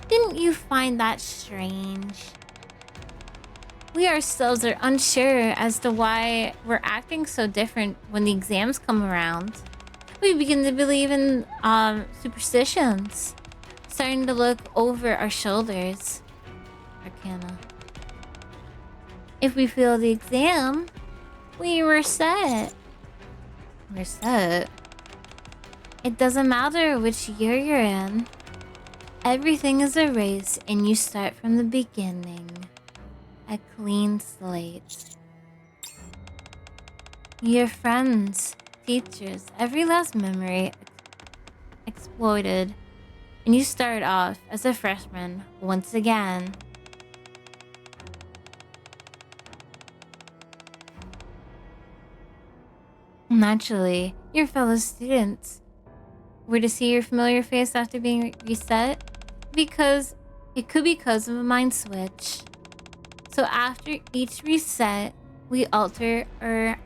Didn't you find that strange? We ourselves are unsure as to why we're acting so different when the exams come around. We begin to believe in superstitions, starting to look over our shoulders. Arcana. If we fail the exam, we were set. We're set. It doesn't matter which year you're in. Everything is erased and you start from the beginning. A clean slate. Your friends, teachers, every last memory exploded, and you start off as a freshman once again. Naturally, your fellow students were to see your familiar face after being reset because it could be because of a mind switch. So after each reset, we alter our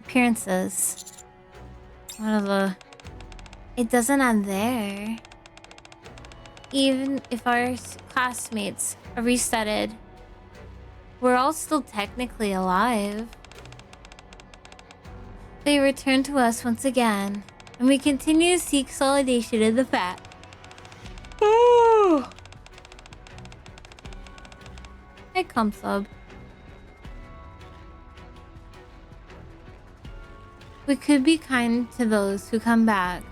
appearances. It doesn't end there. Even if our classmates are resetted, we're all still technically alive. They return to us once again, and we continue to seek validation in the fact. Hey, come sub. We could be kind to those who come back,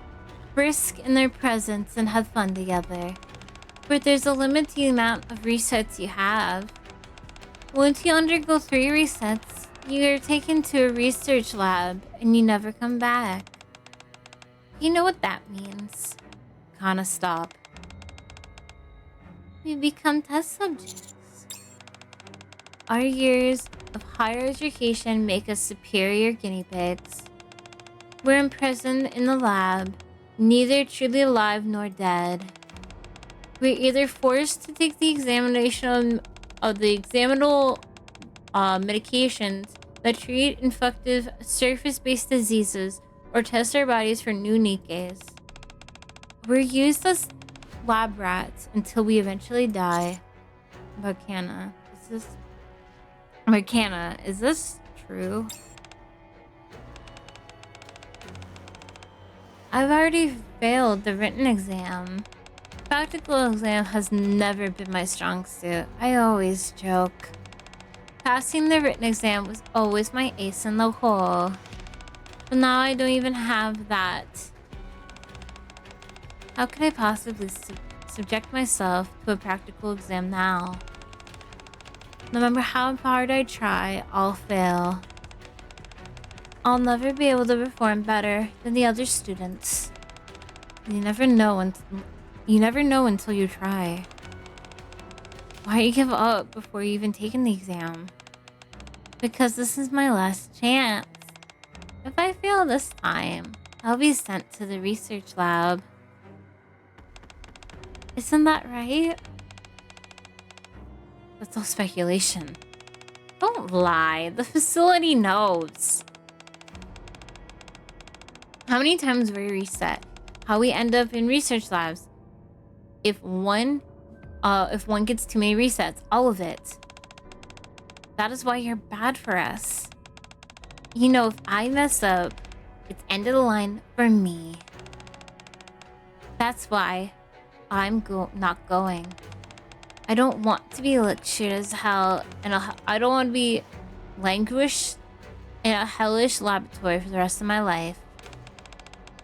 brisk in their presence, and have fun together. But there's a limit to the amount of resets you have. Once you undergo 3 resets, you are taken to a research lab and you never come back. You know what that means. Kinda stop. We become test subjects. Our years of higher education make us superior guinea pigs. We're imprisoned in the lab, neither truly alive nor dead. We're either forced to take the examination of the examinable medications that treat infective surface-based diseases or test our bodies for new Nikes. We're used as lab rats until we eventually die. Bacana, is this true? I've already failed the written exam. Practical exam has never been my strong suit. I always joke. Passing the written exam was always my ace in the hole. But now I don't even have that. How could I possibly subject myself to a practical exam now? No matter how hard I try, I'll fail. I'll never be able to perform better than the other students. You never know until you try. Why you give up before you even taken the exam? Because this is my last chance. If I fail this time, I'll be sent to the research lab. Isn't that right? That's all speculation. Don't lie. The facility knows. How many times we reset? How we end up in research labs? If one gets too many resets, all of it. That is why you're bad for us. You know, if I mess up, it's end of the line for me. That's why I'm not going. I don't want to be lectured as hell, and I don't want to be languished in a hellish laboratory for the rest of my life.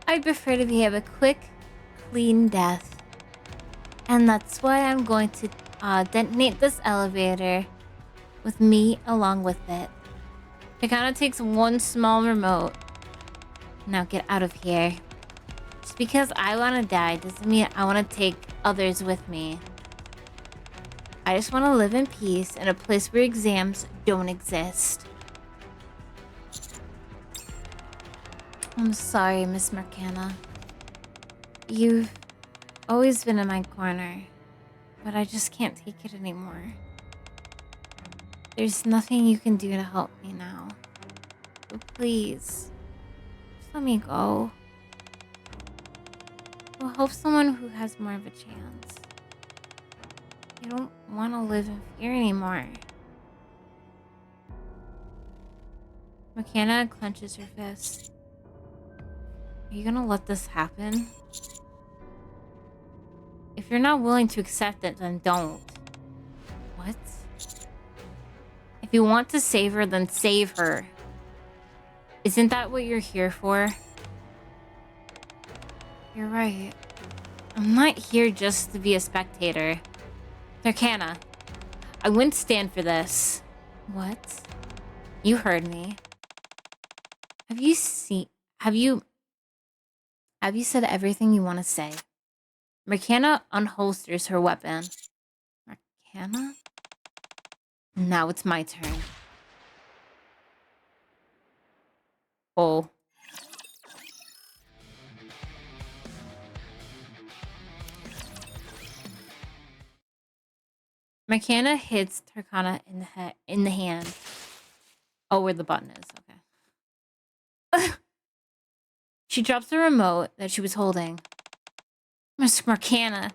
I'd prefer to have a quick, clean death. And that's why I'm going to detonate this elevator with me along with it. It kind of takes one small remote. Now get out of here. Just because I want to die doesn't mean I want to take others with me. I just want to live in peace in a place where exams don't exist. I'm sorry, Miss Marcana. You've always been in my corner, but I just can't take it anymore. There's nothing you can do to help me now. So please, just let me go. We'll help someone who has more of a chance. I don't want to live in fear anymore. McKenna clenches her fist. Are you gonna let this happen? If you're not willing to accept it, then don't. What? If you want to save her, then save her. Isn't that what you're here for? You're right. I'm not here just to be a spectator. Turkana, I wouldn't stand for this. What? You heard me. Have you said everything you want to say? McKenna unholsters her weapon. McKenna? Now it's my turn. Oh. McKenna hits Turkana in the hand. Oh, where the button is. Okay. She drops the remote that she was holding. Miss Marcana,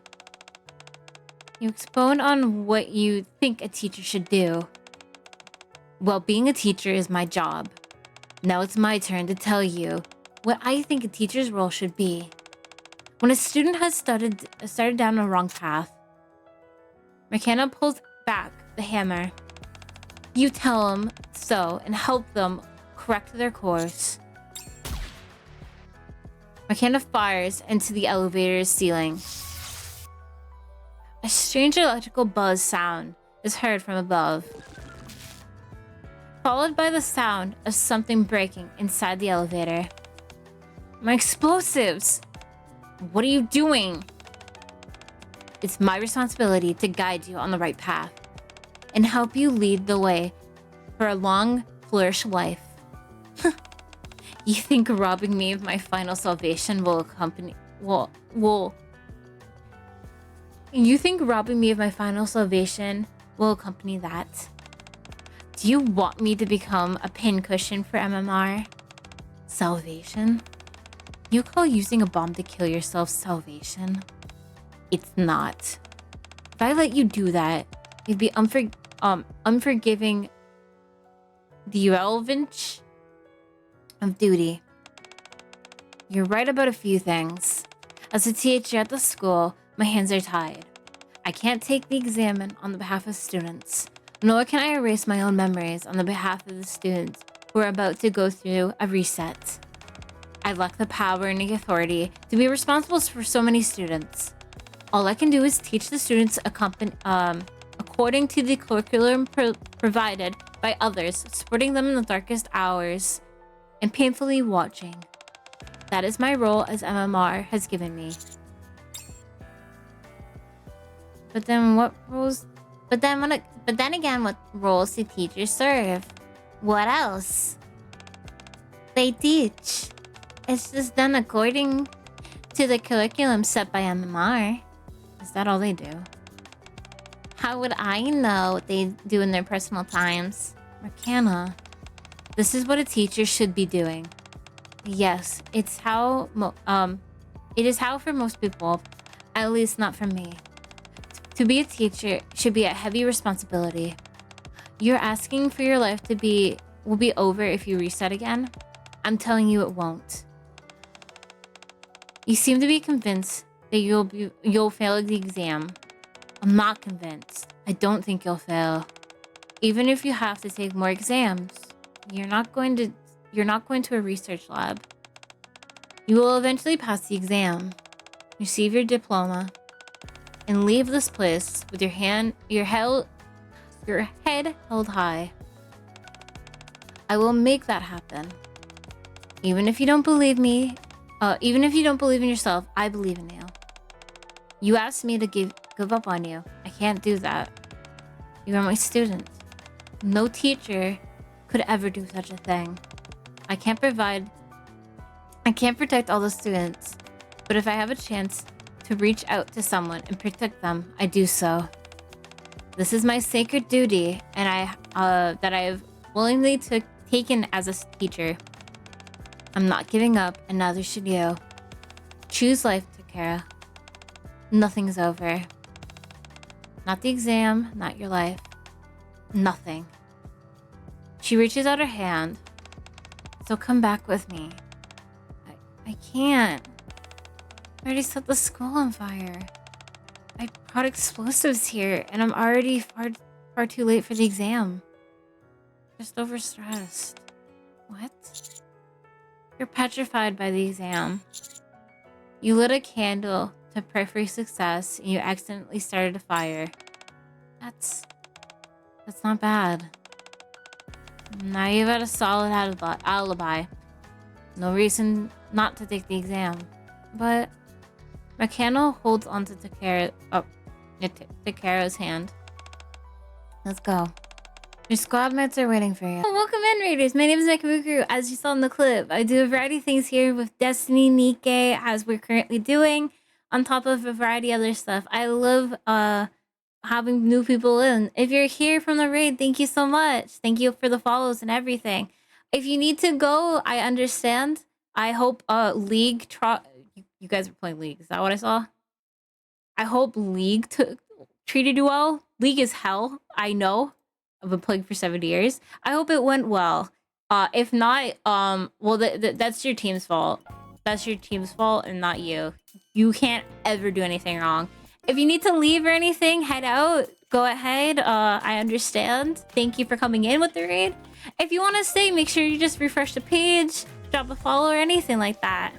you expound on what you think a teacher should do. Well, being a teacher is my job. Now it's my turn to tell you what I think a teacher's role should be. When a student has started down a wrong path, McKenna pulls back the hammer. You tell them so and help them correct their course. McKenna fires into the elevator's ceiling. A strange electrical buzz sound is heard from above, followed by the sound of something breaking inside the elevator. My explosives! What are you doing? It's my responsibility to guide you on the right path and help you lead the way for a long, flourish life. You think robbing me of my final salvation will accompany... You think robbing me of my final salvation will accompany that? Do you want me to become a pincushion for MMR? Salvation? You call using a bomb to kill yourself salvation? It's not. If I let you do that, you'd be unforgiving the irrelevance of duty. You're right about a few things. As a teacher at the school, my hands are tied. I can't take the exam on the behalf of students, nor can I erase my own memories on the behalf of the students who are about to go through a reset. I lack the power and the authority to be responsible for so many students. All I can do is teach the students according to the curriculum provided by others, supporting them in the darkest hours, and painfully watching. That is my role as MMR has given me. But then what roles? But then again, what roles do teachers serve? What else? They teach. It's just done according to the curriculum set by MMR. Is that all they do? How would I know what they do in their personal times? Marcana, this is what a teacher should be doing. Yes, it's how it is how for most people, at least not for me. To be a teacher should be a heavy responsibility. You're asking for your life to will be over if you reset again. I'm telling you it won't. You seem to be convinced that you'll fail the exam. I'm not convinced. I don't think you'll fail. Even if you have to take more exams, you're not going to a research lab. You will eventually pass the exam, receive your diploma, and leave this place with your head held high. I will make that happen. Even if you don't believe me, even if you don't believe in yourself, I believe in you. You asked me to give up on you. I can't do that. You are my student. No teacher could ever do such a thing. I can't protect all the students, but if I have a chance to reach out to someone and protect them, I do so. This is my sacred duty, and that I have willingly taken as a teacher. I'm not giving up, and neither should you. Choose life, Takara. Nothing's over. Not the exam, not your life. Nothing. She reaches out her hand. So come back with me. I can't. I already set the school on fire. I brought explosives here, and I'm already far too late for the exam. Just overstressed. What? You're petrified by the exam. You lit a candle to pray for success, and you accidentally started a fire. That's not bad. Now you've had a solid alibi. No reason not to take the exam. But Marcana holds onto Takara's hand. Let's go. Your squad mates are waiting for you. Oh, welcome in, Raiders. My name is Mechamooku. As you saw in the clip, I do a variety of things here with Destiny, Nikke, as we're currently doing, on top of a variety of other stuff. I love having new people in. If you're here from the raid, thank you so much. Thank you for the follows and everything. If you need to go, I understand. I hope League you guys were playing League. Is that what I saw? I hope League treated you well. League is hell. I know. I've been playing for 7 years. I hope it went well. If not, well, that's your team's fault. That's your team's fault and not you. You can't ever do anything wrong. If you need to leave or anything, head out. Go ahead. I understand. Thank you for coming in with the raid. If you want to stay, make sure you just refresh the page, drop a follow or anything like that.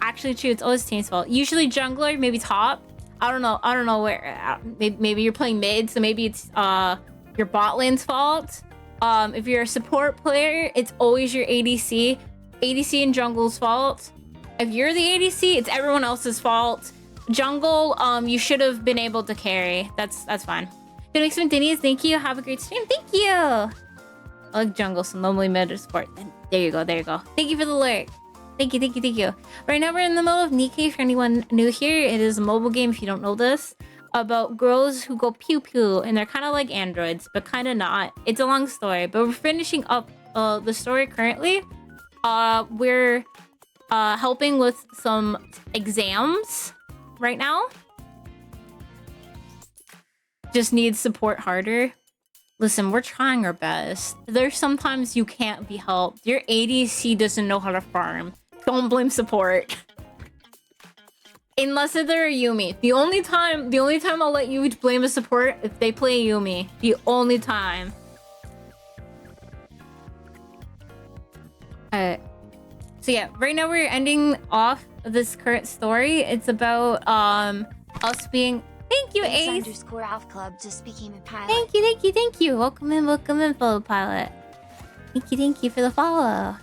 Actually, true. It's always team's fault. Usually jungler, maybe top. I don't know where. Maybe you're playing mid, so maybe it's your bot lane's fault. If you're a support player, it's always your ADC. ADC and jungle's fault. If you're the ADC, it's everyone else's fault. Jungle, you should have been able to carry. That's fine. Good mix with Denny's. Thank you. Have a great stream. Thank you. I like jungle, so normally mid or support. There you go. Thank you for the alert. Thank you. Right now we're in the middle of Nikke. For anyone new here, it is a mobile game if you don't know this. About girls who go pew pew, and they're kind of like androids, but kind of not. It's a long story, but we're finishing up the story currently. We're helping with some exams right now. Just need support harder. Listen, we're trying our best. There's sometimes you can't be helped. Your ADC doesn't know how to farm. Don't blame support. Unless they're a Yumi. The only time I'll let you blame a support if they play a Yumi. The only time. Alright. So yeah, right now we're ending off this current story. It's about us being... Thank you, Ace! _Alf Club just became a pilot. Thank you. Welcome in, fellow pilot. Thank you for the follow.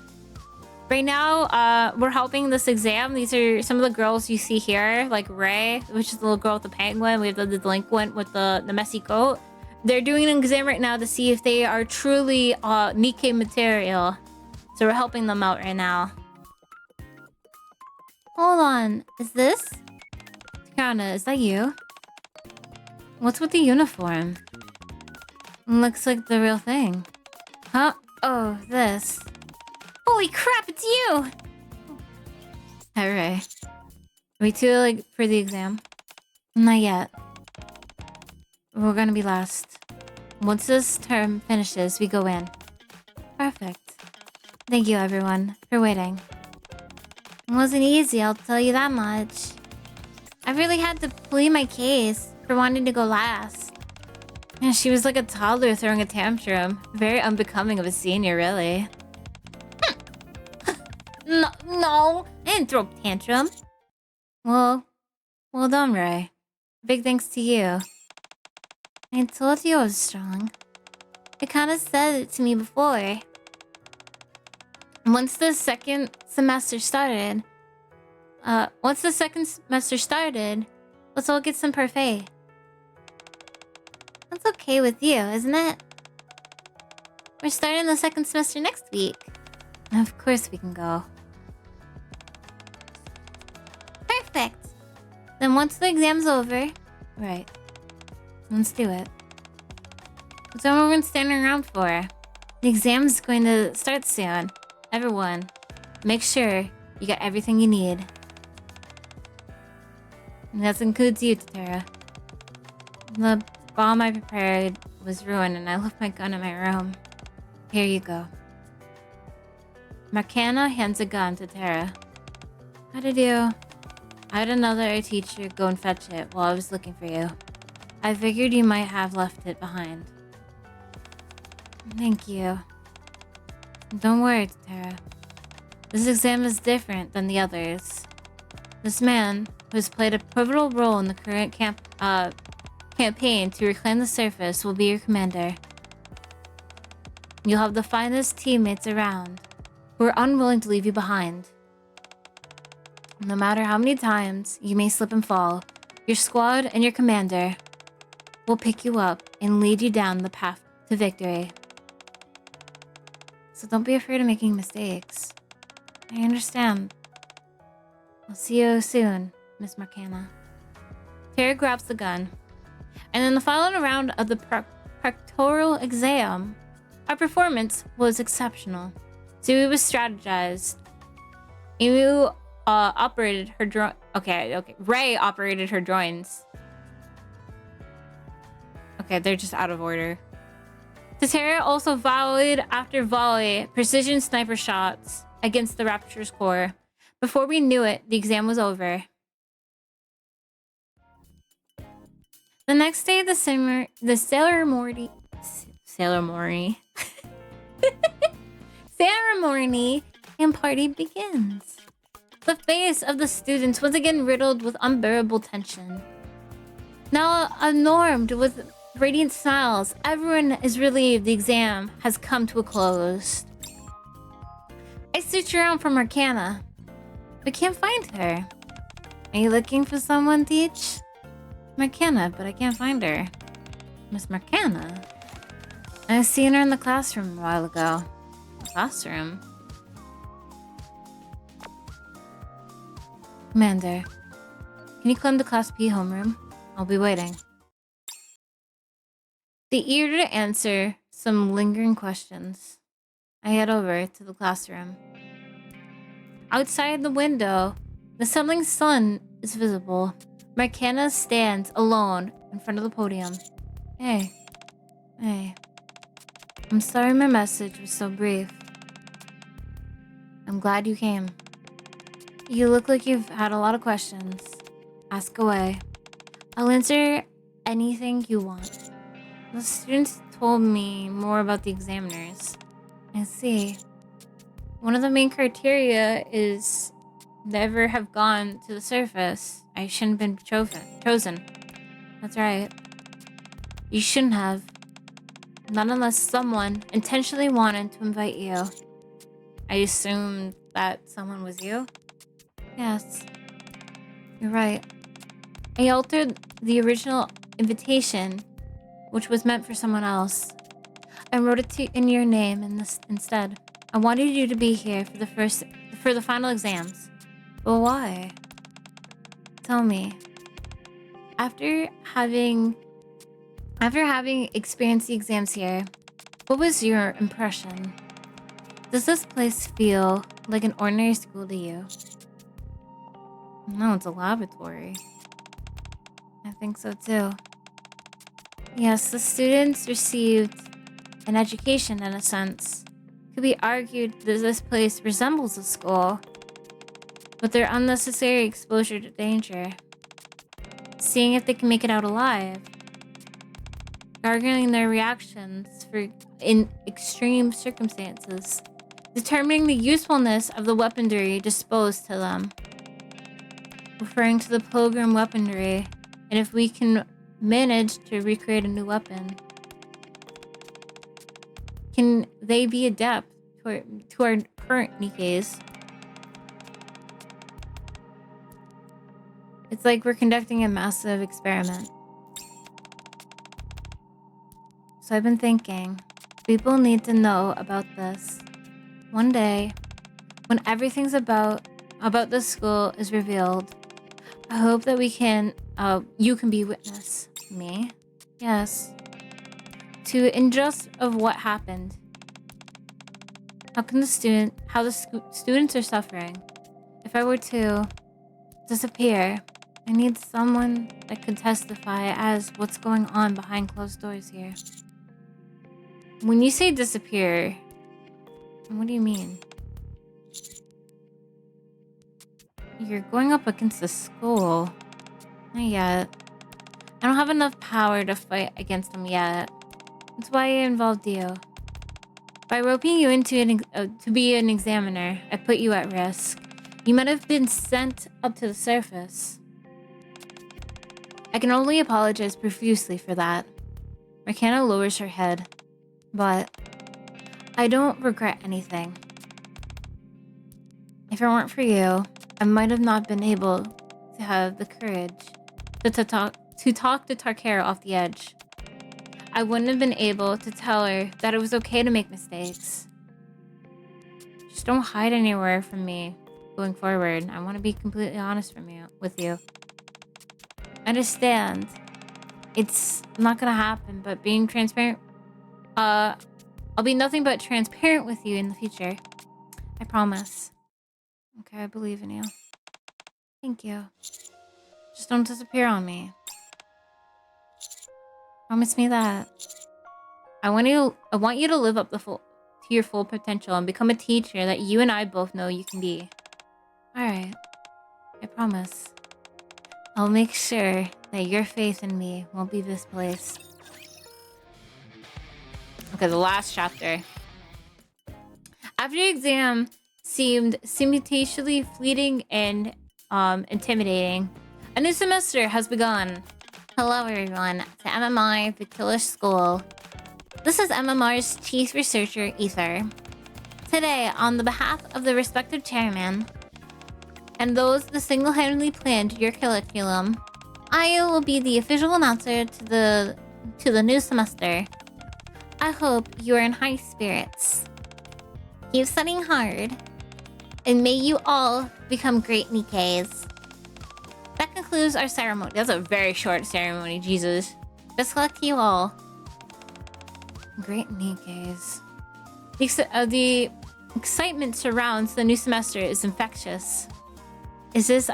Right now, we're helping this exam. These are some of the girls you see here, like Ray, which is the little girl with the penguin. We have the delinquent with the messy coat. They're doing an exam right now to see if they are truly Nikke material. So we're helping them out right now. Hold on. Is this? Tiana, is that you? What's with the uniform? Looks like the real thing. Huh? Oh, this. Holy crap, it's you! Alright. Are we too late for the exam? Not yet. We're gonna be last. Once this term finishes, we go in. Perfect. Thank you, everyone, for waiting. It wasn't easy, I'll tell you that much. I really had to plead my case for wanting to go last. Yeah, she was like a toddler throwing a tantrum. Very unbecoming of a senior, really. No, I didn't throw a tantrum. Well done, Ray. Big thanks to you. I told you I was strong. You kind of said it to me before. Once the second semester started, let's all get some parfait. That's okay with you, isn't it? We're starting the second semester next week. Of course we can go. Perfect. Then once the exam's over... Right. Let's do it. What's everyone standing around for? The exam's going to start soon. Everyone, make sure you got everything you need. And that includes you, Tara. The bomb I prepared was ruined and I left my gun in my room. Here you go. McKenna hands a gun to Tara. How did you? I had another teacher go and fetch it while I was looking for you. I figured you might have left it behind. Thank you. Don't worry, Tara. This exam is different than the others. This man, who has played a pivotal role in the current campaign to reclaim the surface, will be your commander. You'll have the finest teammates around, who are unwilling to leave you behind. No matter how many times you may slip and fall, your squad and your commander will pick you up and lead you down the path to victory. So don't be afraid of making mistakes. I understand. I'll see you soon, Miss McKenna. Tara grabs the gun. And in the final round of the proctoral exam, our performance was exceptional. Sui was strategized. Emu operated her drone. Okay. Ray operated her drones. Okay, they're just out of order. Tara also volleyed after volley precision sniper shots against the Rapture's core. Before we knew it, the exam was over. The next day, the ceremony and party begins. The face of the students was again riddled with unbearable tension. Now adorned with radiant smiles, everyone is relieved the exam has come to a close. I search around for Marcana, but can't find her. Are you looking for someone, Teach? Marcana, but I can't find her. Miss Marcana? I seen her in the classroom a while ago. Classroom? Commander, can you come to Class P homeroom? I'll be waiting. The eager to answer some lingering questions, I head over to the classroom. Outside the window, the setting sun is visible. Marcana stands alone in front of the podium. Hey. I'm sorry my message was so brief. I'm glad you came. You look like you've had a lot of questions. Ask away. I'll answer anything you want. The students told me more about the examiners. I see. One of the main criteria is never have gone to the surface. I shouldn't have been chosen. That's right. You shouldn't have. Not unless someone intentionally wanted to invite you. I assumed that someone was you? Yes. You're right. I altered the original invitation, which was meant for someone else. I wrote it in your name instead. I wanted you to be here for the final exams. But why? Tell me. After having experienced the exams here, What was your impression? Does this place feel like an ordinary school to you? No, it's a laboratory. I think so too. Yes, the students received an education in a sense. It could be argued that this place resembles a school, but their unnecessary exposure to danger, seeing if they can make it out alive, gargling their reactions in extreme circumstances, determining the usefulness of the weaponry disposed to them, referring to the pilgrim weaponry, and if we can manage to recreate a new weapon, can they be adept to our current Nikes? It's like we're conducting a massive experiment. So I've been thinking, people need to know about this. One day, when everything's about this school is revealed, I hope that you can be witness. Me? Yes. To injustice of what happened. How the students are suffering. If I were to disappear, I need someone that could testify as what's going on behind closed doors here. When you say disappear, what do you mean? You're going up against the school. Not yet. I don't have enough power to fight against them yet. That's why I involved you. By roping you into to be an examiner, I put you at risk. You might have been sent up to the surface. I can only apologize profusely for that. Marcana lowers her head. But I don't regret anything. If it weren't for you, I might have not been able to have the courage to talk to Tarkara off the edge. I wouldn't have been able to tell her that it was okay to make mistakes. Just don't hide anywhere from me going forward. I want to be completely honest with you. I understand. It's not gonna happen, but being transparent... I'll be nothing but transparent with you in the future. I promise. Okay, I believe in you. Thank you. Just don't disappear on me. Promise me that. I want you to live up to your full potential and become a teacher that you and I both know you can be. Alright. I promise. I'll make sure that your faith in me won't be misplaced. Okay, the last chapter. After the exam seemed simultaneously fleeting and intimidating, a new semester has begun. Hello everyone, to MMR Victilish School. This is MMR's Chief Researcher, Ether. Today, on the behalf of the respective chairman, and those that single-handedly planned your curriculum, I will be the official announcer to the new semester. I hope you are in high spirits. Keep studying hard, and may you all become great Nikes. That concludes our ceremony. That's a very short ceremony, Jesus. Best of luck to you all. Great Nikes. The excitement surrounds the new semester is infectious. It's as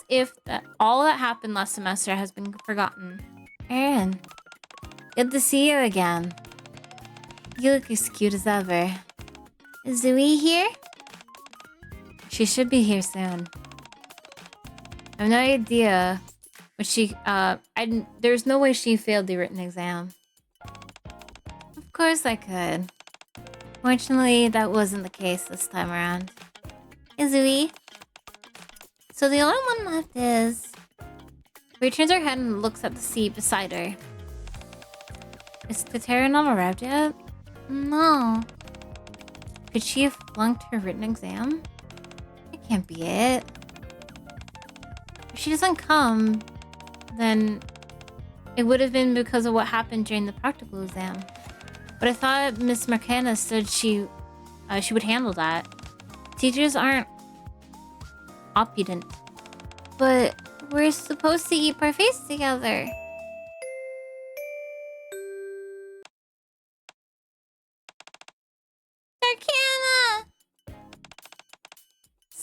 if all that happened last semester has been forgotten. Aaron, good to see you again. You look as cute as ever. Is Zoe here? She should be here soon. I have no idea what she... there's no way she failed the written exam. Of course I could. Fortunately, that wasn't the case this time around. Hey, Zoe. So the only one left is... She turns her head and looks at the seat beside her. Is Katara not arrived yet? No. Could she have flunked her written exam? That can't be it. If she doesn't come, then it would have been because of what happened during the practical exam. But I thought Miss Marcana said she would handle that. Teachers aren't opulent. But we're supposed to eat parfaits together.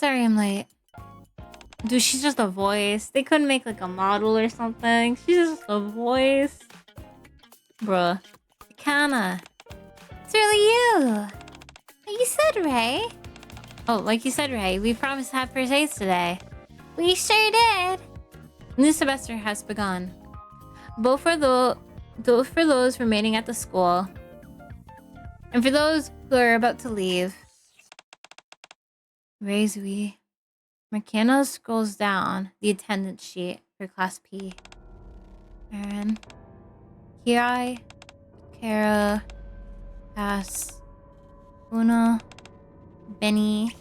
sorry I'm late. Dude, she's just a voice. They couldn't make like a model or something. She's just a voice. Bruh. Kana. It's really you. Like you said, Ray. Oh, like you said, Ray, we promised to have first aids today. We sure did. New semester has begun. Both for those remaining at the school, and for those who are about to leave. Raizui. McKenna scrolls down the attendance sheet for Class P. Aaron. Kirai. Kara. Cass. Una. Benny.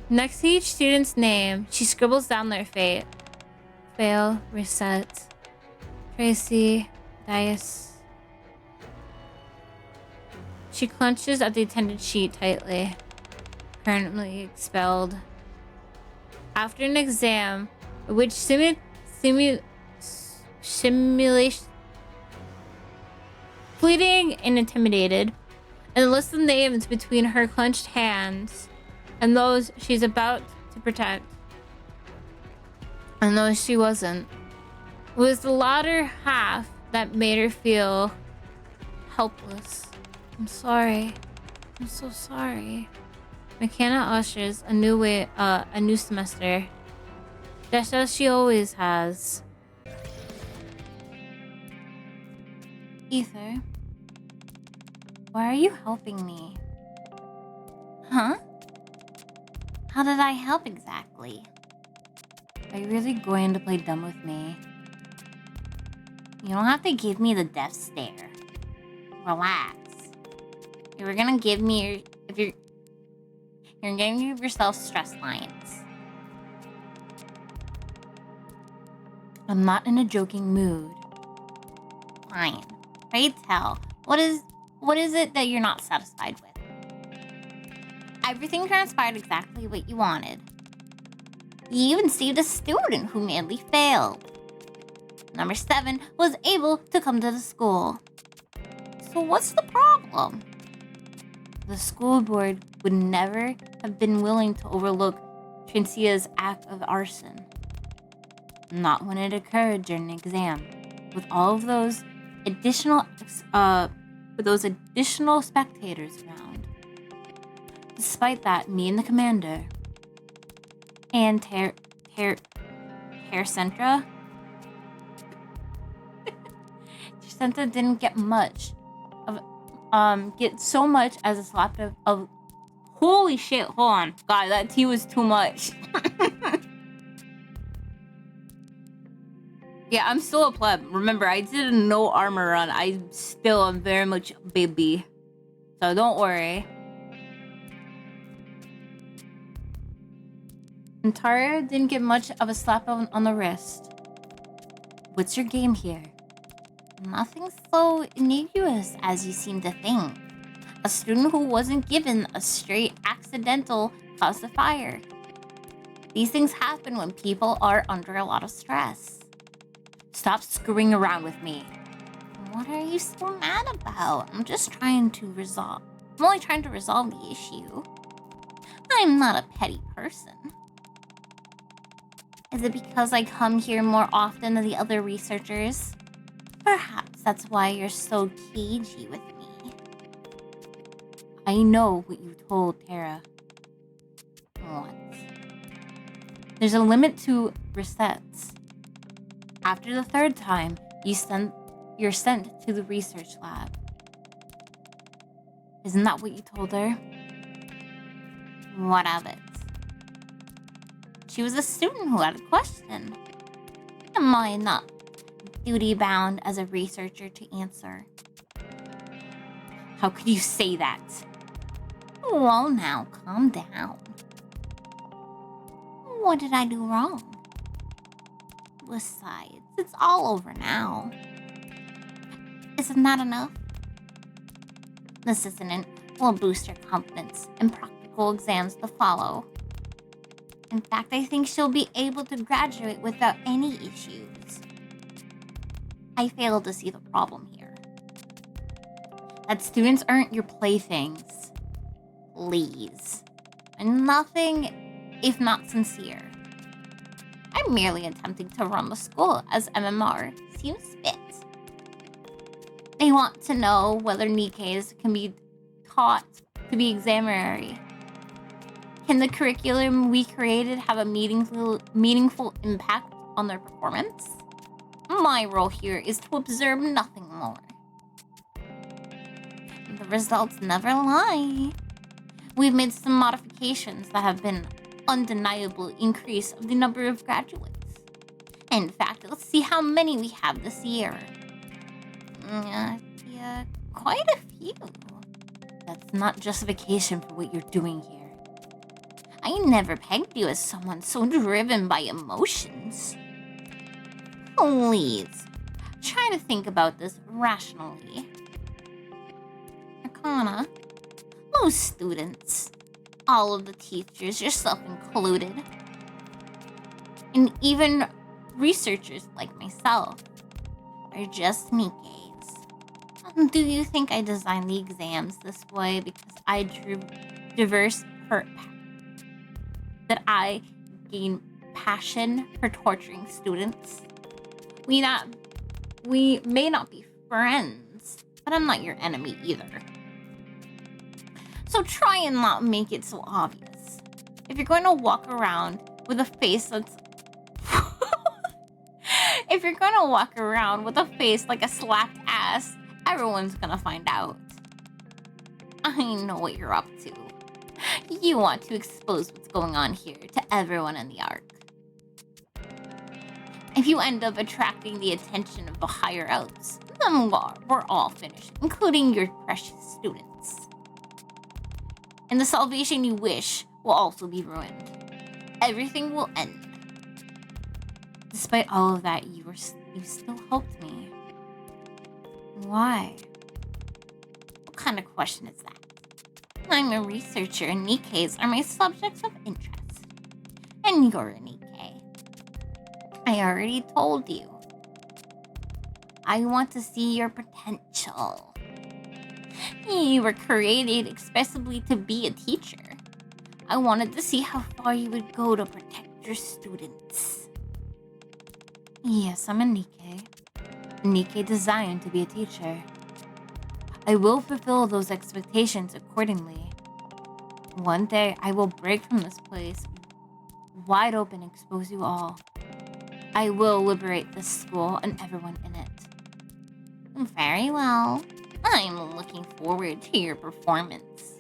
Next to each student's name, she scribbles down their fate. Fail, reset. Tracy, Dice. She clenches at the attendance sheet tightly. Currently expelled. After an exam, which simulation, pleading and intimidated, and a list of names between her clenched hands and those she's about to protect, and those she wasn't. It was the latter half that made her feel helpless. I'm sorry. I'm so sorry. McKenna ushers a new semester, just as she always has. Ether, why are you helping me? Huh? How did I help exactly? Are you really going to play dumb with me? You don't have to give me the death stare. Relax. You're gonna give me you're gonna give yourself stress lines. I'm not in a joking mood. Fine. Pray tell. What is it that you're not satisfied with? Everything transpired exactly what you wanted. You even saved a student who madly failed. Number 7 was able to come to the school. So what's the problem? The school board would never have been willing to overlook Trincia's act of arson. Not when it occurred during an exam, with all of those additional spectators around. Despite that, me and the commander and Tercentra didn't get so much as a slap of holy shit, hold on. God, that tea was too much. Yeah, I'm still a pleb. Remember, I did a no armor run. I still am very much a baby. So don't worry. And Taria didn't get much of a slap on the wrist. What's your game here? Nothing so innocuous as you seem to think. A student who wasn't given a straight accidental caused the fire. These things happen when people are under a lot of stress. Stop screwing around with me. What are you so mad about? I'm only trying to resolve the issue. I'm not a petty person. Is it because I come here more often than the other researchers? Perhaps that's why you're so cagey with me. I know what you told Tara. What? There's a limit to resets. After the 3rd time, you're sent to the research lab. Isn't that what you told her? What of it? She was a student who had a question. Am I not duty-bound as a researcher to answer? How could you say that? Well, now, calm down. What did I do wrong? Besides, it's all over now. Isn't that enough? This assistant will boost her confidence in practical exams to follow. In fact, I think she'll be able to graduate without any issues. I fail to see the problem here. That students aren't your playthings. Please. and nothing if not sincere. I'm merely attempting to run the school as MMR seems fit. They want to know whether Nikkeis can be taught to be examinary. Can the curriculum we created have a meaningful impact on their performance? My role here is to observe, nothing more. The results never lie. We've made some modifications that have been undeniable increase of the number of graduates. In fact, let's see how many we have this year. Yeah, quite a few. That's not justification for what you're doing here. I never pegged you as someone so driven by emotions. Please, try to think about this rationally. Arcana, most students, all of the teachers, yourself included, and even researchers like myself, are just Nikkeis. Do you think I designed the exams this way because I that I gain passion for torturing students? We may not be friends, but I'm not your enemy either. So try and not make it so obvious. If you're going to walk around with a face that's... If you're going to walk around with a face like a slapped ass, everyone's gonna find out. I know what you're up to. You want to expose what's going on here to everyone in the Ark. If you end up attracting the attention of the higher-ups, then we're all finished, including your precious students. And the salvation you wish will also be ruined. Everything will end. Despite all of that, you still helped me. Why? What kind of question is that? I'm a researcher and Nikkeis are my subjects of interest. And you're a Nikkei. I already told you. I want to see your potential. You were created expressly to be a teacher. I wanted to see how far you would go to protect your students. Yes, I'm a Nikkei. Nikkei designed to be a teacher. I will fulfill those expectations accordingly. One day, I will break from this place, wide open, expose you all. I will liberate this school and everyone in it. Very well. I'm looking forward to your performance.